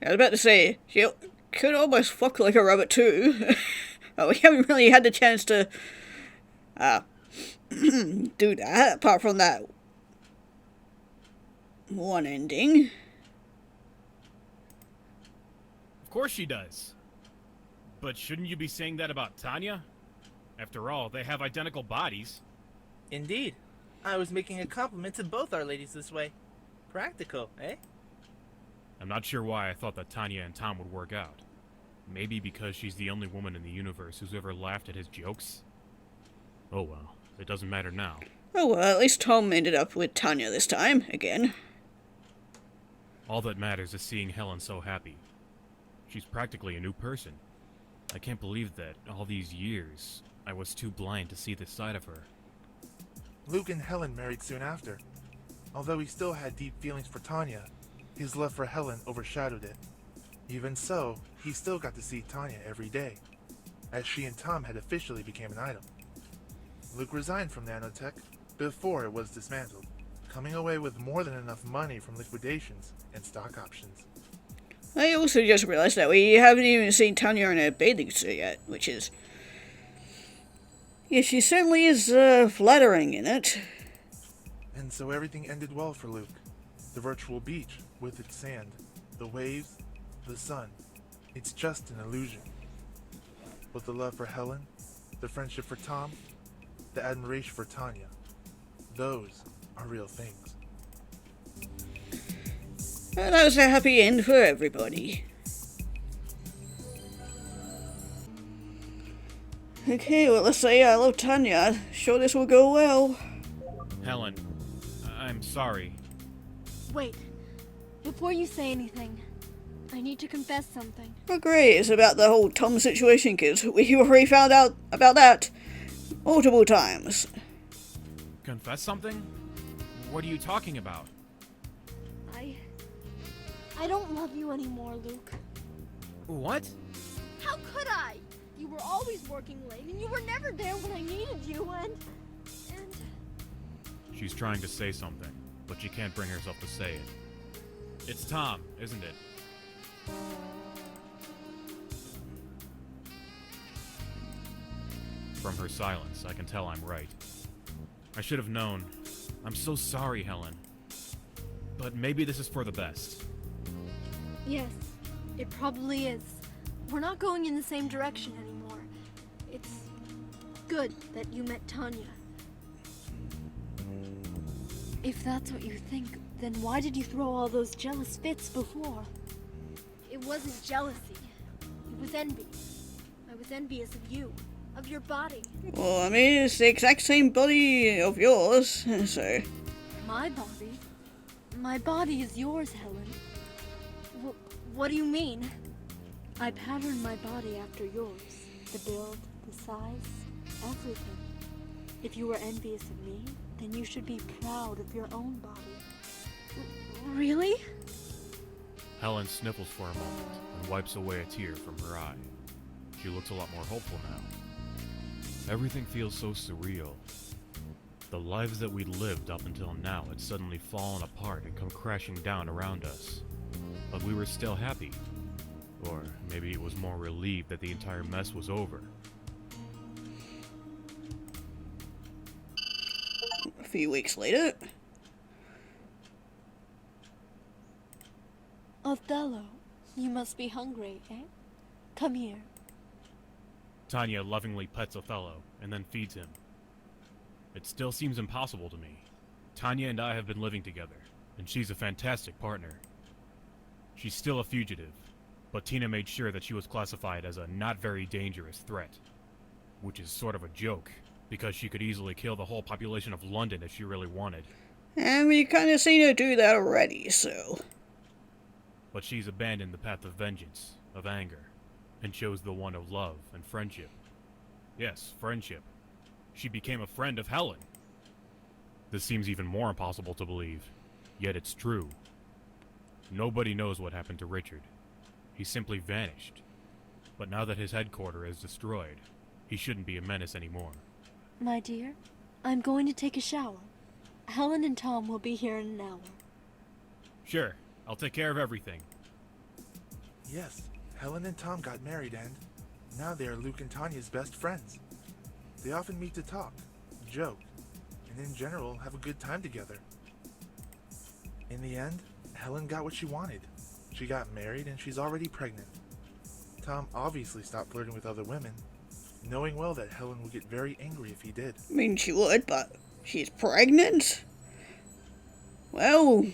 I was about to say, she could almost fuck like a rabbit too. But we haven't really had the chance to do that, apart from that one ending. Of course she does. But shouldn't you be saying that about Tanya? After all, they have identical bodies. Indeed. I was making a compliment to both our ladies this way. Practical, eh? I'm not sure why I thought that Tanya and Tom would work out. Maybe because she's the only woman in the universe who's ever laughed at his jokes? Oh well, it doesn't matter now. Oh well, at least Tom ended up with Tanya this time, again. All that matters is seeing Helen so happy. She's practically a new person. I can't believe that, all these years, I was too blind to see this side of her. Luke and Helen married soon after. Although he still had deep feelings for Tanya, his love for Helen overshadowed it. Even so, he still got to see Tanya every day, as she and Tom had officially become an item. Luke resigned from Nanotech before it was dismantled, coming away with more than enough money from liquidations and stock options. I also just realized that we haven't even seen Tanya in a bathing suit yet, which is... yeah, she certainly is flattering in it. And so everything ended well for Luke. The virtual beach, with its sand, the waves, the sun. It's just an illusion. But the love for Helen, the friendship for Tom, the admiration for Tanya, those are real things. And that was a happy end for everybody. Okay, well, let's say I love Tanya. Sure this will go well. Helen, I'm sorry. Wait. Before you say anything, I need to confess something. Oh great, it's about the whole Tom situation, because we already found out about that multiple times. Confess something? What are you talking about? I don't love you anymore, Luke. What? How could I? You were always working late, and you were never there when I needed you, and... She's trying to say something, but she can't bring herself to say it. It's Tom, isn't it? From her silence, I can tell I'm right. I should have known. I'm so sorry, Helen. But maybe this is for the best. Yes, it probably is. We're not going in the same direction anymore. It's good that you met Tanya. If that's what you think, then why did you throw all those jealous fits before? It wasn't jealousy. It was envy. I was envious of you, of your body. Well, I mean, it's the exact same body of yours, so... My body? My body is yours, Helen. What do you mean? I patterned my body after yours. The build, the size, everything. If you were envious of me, then you should be proud of your own body. Really? Helen sniffles for a moment and wipes away a tear from her eye. She looks a lot more hopeful now. Everything feels so surreal. The lives that we'd lived up until now had suddenly fallen apart and come crashing down around us. But we were still happy. Or maybe it was more relieved that the entire mess was over. A few weeks later. Othello, you must be hungry, eh? Come here. Tanya lovingly pets Othello and then feeds him. It still seems impossible to me. Tanya and I have been living together, and she's a fantastic partner. She's still a fugitive, but Tina made sure that she was classified as a not very dangerous threat. Which is sort of a joke, because she could easily kill the whole population of London if she really wanted. And we kind of seen her do that already, so... But she's abandoned the path of vengeance, of anger, and chose the one of love and friendship. Yes, friendship. She became a friend of Helen. This seems even more impossible to believe, yet it's true. Nobody knows what happened to Richard. He simply vanished. But now that his headquarters is destroyed, he shouldn't be a menace anymore. My dear, I'm going to take a shower. Helen and Tom will be here in an hour. Sure, I'll take care of everything. Yes, Helen and Tom got married and now they are Luke and Tanya's best friends. They often meet to talk, joke, and in general have a good time together. In the end, Helen got what she wanted. She got married and she's already pregnant. Tom obviously stopped flirting with other women, knowing well that Helen would get very angry if he did. I mean, she would, but she's pregnant? Well,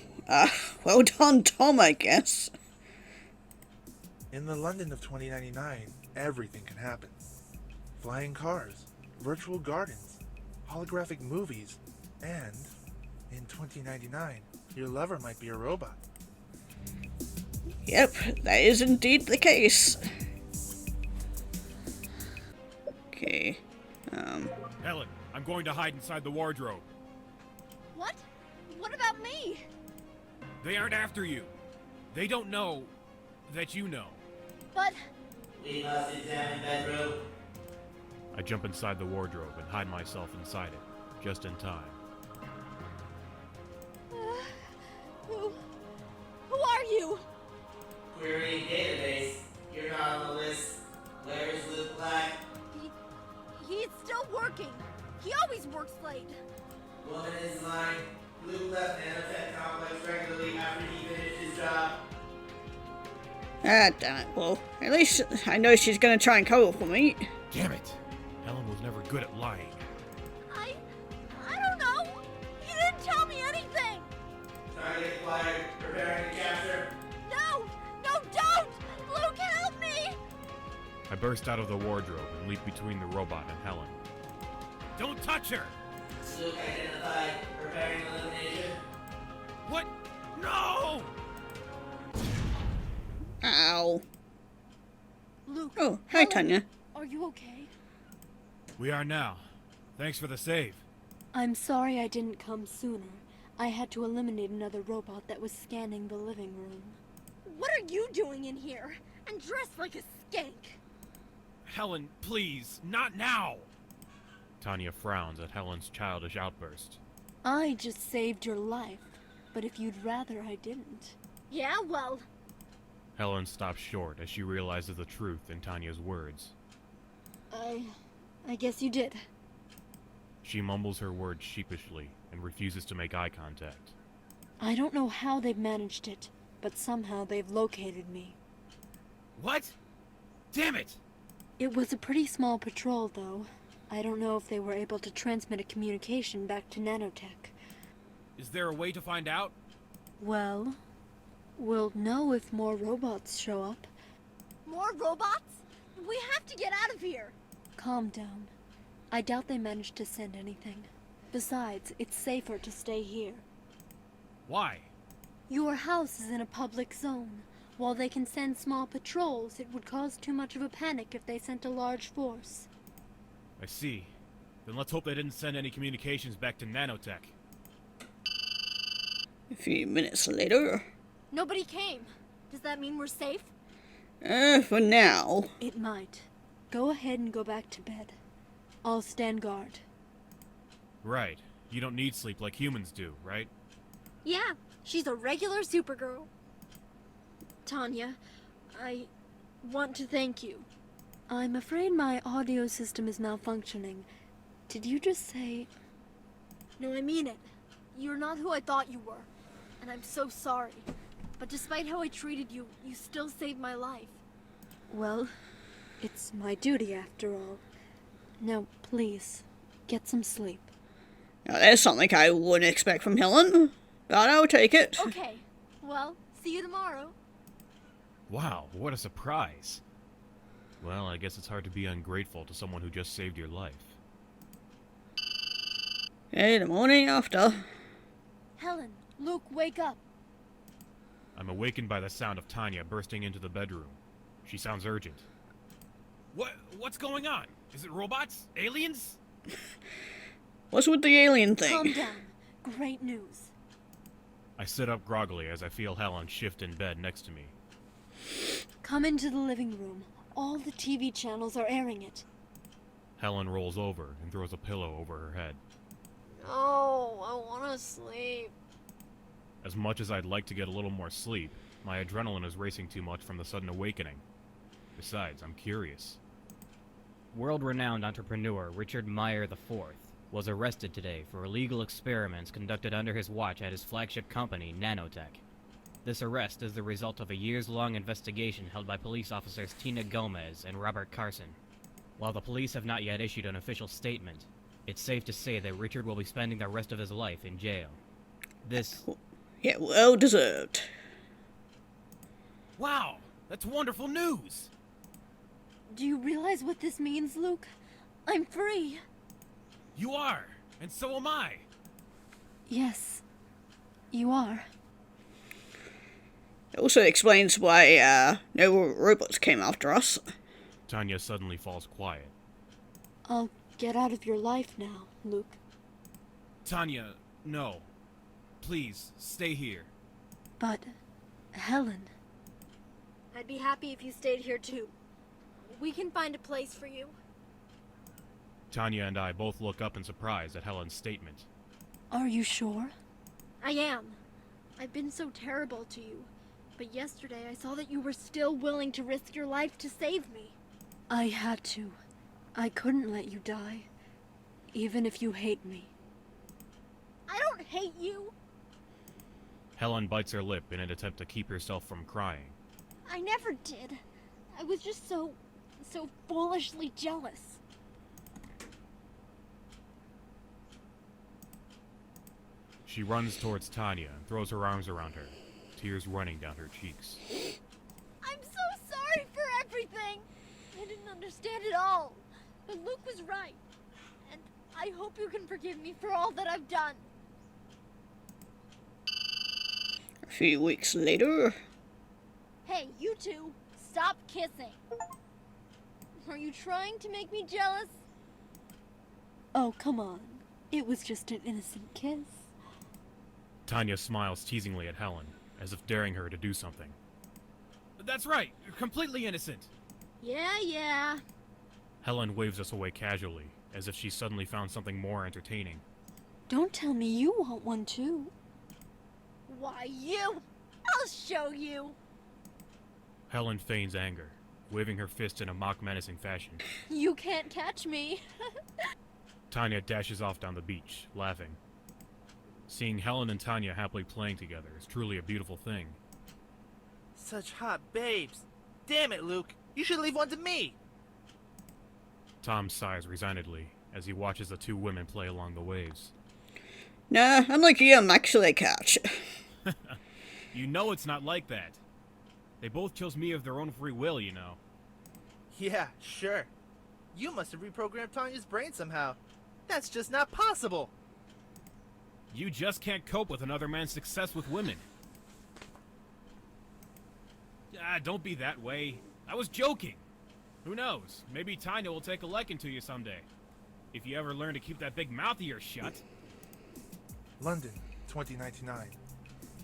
well done, Tom, I guess. In the London of 2099, everything can happen. Flying cars, virtual gardens, holographic movies, and, in 2099, your lover might be a robot. Yep, that is indeed the case. Okay, Helen, I'm going to hide inside the wardrobe. What? What about me? They aren't after you. They don't know that you know. But... We must examine bedroom. I jump inside the wardrobe and hide myself inside it, just in time. Who are you? Query database. You're not on the list. Where is Luke Black? He's still working. He always works late. Woman is lying. Luke left Nanotech Complex regularly after he finished his job. ah, damn it. Well, at least I know she's gonna try and cover for me. Damn it! Helen was never good at lying. I don't know. He didn't tell me anything. Target acquired. Preparing to capture. No, don't! Luke, help me! I burst out of the wardrobe and leap between the robot and Helen. Don't touch her! Luke identified. Preparing elimination. What? No! Ow. Luke. Oh, hi, Helen, Tanya. Are you okay? We are now. Thanks for the save. I'm sorry I didn't come sooner. I had to eliminate another robot that was scanning the living room. What are you doing in here? And dressed like a skank? Helen, please, not now! Tanya frowns at Helen's childish outburst. I just saved your life, but if you'd rather I didn't. Yeah, well... Helen stops short as she realizes the truth in Tanya's words. I guess you did. She mumbles her words sheepishly and refuses to make eye contact. I don't know how they've managed it, but somehow they've located me. What? Damn it! It was a pretty small patrol, though. I don't know if they were able to transmit a communication back to Nanotech. Is there a way to find out? Well, we'll know if more robots show up. More robots? We have to get out of here! Calm down. I doubt they managed to send anything. Besides, it's safer to stay here. Why? Your house is in a public zone. While they can send small patrols, it would cause too much of a panic if they sent a large force. I see. Then let's hope they didn't send any communications back to Nanotech. A few minutes later. Nobody came. Does that mean we're safe? For now. It might. Go ahead and go back to bed. I'll stand guard. Right. You don't need sleep like humans do, right? Yeah, she's a regular Supergirl. Tanya, I want to thank you. I'm afraid my audio system is malfunctioning. Did you just say... No, I mean it. You're not who I thought you were. And I'm so sorry. But despite how I treated you, you still saved my life. Well, it's my duty after all. Now, please, get some sleep. Now, that's something I wouldn't expect from Helen, but I'll take it. Okay. Well, see you tomorrow. Wow, what a surprise. Well, I guess it's hard to be ungrateful to someone who just saved your life. Okay, the morning after. Helen, Luke, wake up. I'm awakened by the sound of Tanya bursting into the bedroom. She sounds urgent. What's going on? Is it robots? Aliens? What's with the alien thing? Calm down. Great news. I sit up groggily as I feel Helen shift in bed next to me. Come into the living room. All the TV channels are airing it. Helen rolls over and throws a pillow over her head. No, I want to sleep. As much as I'd like to get a little more sleep, my adrenaline is racing too much from the sudden awakening. Besides, I'm curious. World-renowned entrepreneur Richard Meyer IV was arrested today for illegal experiments conducted under his watch at his flagship company, Nanotech. This arrest is the result of a years-long investigation held by police officers Tina Gomez and Robert Carson. While the police have not yet issued an official statement, it's safe to say that Richard will be spending the rest of his life in jail. This... Yeah, well deserved. Wow, that's wonderful news! Do you realize what this means, Luke? I'm free. You are, and so am I. Yes, you are. It also explains why, no robots came after us. Tanya suddenly falls quiet. I'll get out of your life now, Luke. Tanya, no. Please, stay here. But, Helen... I'd be happy if you stayed here too. We can find a place for you. Tanya and I both look up in surprise at Helen's statement. Are you sure? I am. I've been so terrible to you. But yesterday I saw that you were still willing to risk your life to save me. I had to. I couldn't let you die. Even if you hate me. I don't hate you. Helen bites her lip in an attempt to keep herself from crying. I never did. I was just so foolishly jealous. She runs towards Tanya and throws her arms around her, tears running down her cheeks. I'm so sorry for everything. I didn't understand it all. But Luke was right. And I hope you can forgive me for all that I've done. A few weeks later. Hey, you two, stop kissing. Are you trying to make me jealous? Oh, come on. It was just an innocent kiss. Tanya smiles teasingly at Helen, as if daring her to do something. That's right, you're completely innocent. Yeah. Helen waves us away casually, as if she suddenly found something more entertaining. Don't tell me you want one too. Why, you? I'll show you. Helen feigns anger, waving her fist in a mock menacing fashion. You can't catch me. Tanya dashes off down the beach, laughing. Seeing Helen and Tanya happily playing together is truly a beautiful thing. Such hot babes. Damn it, Luke. You should leave one to me. Tom sighs resignedly as he watches the two women play along the waves. Nah, unlike you, I'm actually a catch. You know it's not like that. They both chose me of their own free will, you know. Yeah, sure. You must have reprogrammed Tanya's brain somehow. That's just not possible. You just can't cope with another man's success with women. Ah, don't be that way. I was joking. Who knows? Maybe Tanya will take a liking to you someday. If you ever learn to keep that big mouth of yours shut. London, 2099.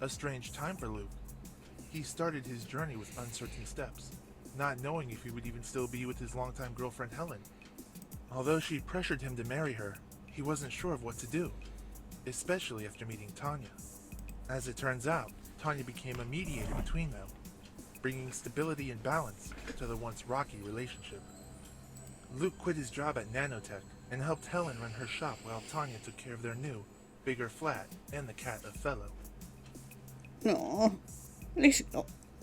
A strange time for Luke. He started his journey with uncertain steps, not knowing if he would even still be with his longtime girlfriend Helen. Although she pressured him to marry her, he wasn't sure of what to do, especially after meeting Tanya. As it turns out, Tanya became a mediator between them, bringing stability and balance to the once rocky relationship. Luke quit his job at Nanotech and helped Helen run her shop while Tanya took care of their new, bigger flat and the cat Othello. Aww. At least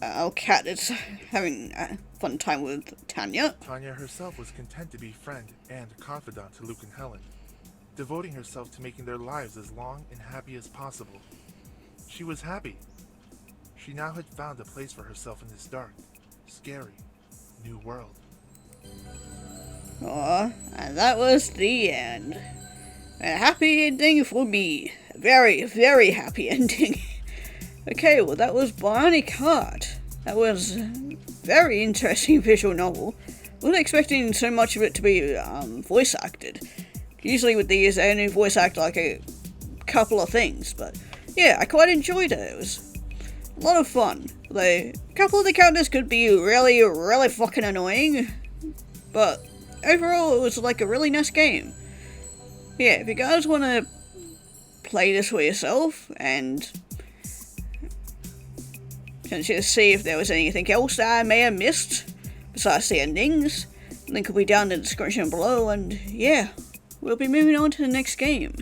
our cat is having a fun time with Tanya. Tanya herself was content to be friend and confidant to Luke and Helen, devoting herself to making their lives as long and happy as possible. She was happy. She now had found a place for herself in this dark, scary, new world. Aw, and that was the end. A happy ending for me. A very, very happy ending. Okay, well that was Bionic Heart. That was a very interesting visual novel. Wasn't expecting so much of it to be voice acted. Usually with these they only voice act like a couple of things, but yeah, I quite enjoyed it. It was a lot of fun. A couple of the characters could be really, really fucking annoying, but overall it was like a really nice game. Yeah, if you guys want to play this for yourself and just see if there was anything else that I may have missed besides the endings, link will be down in the description below, and yeah, we'll be moving on to the next game.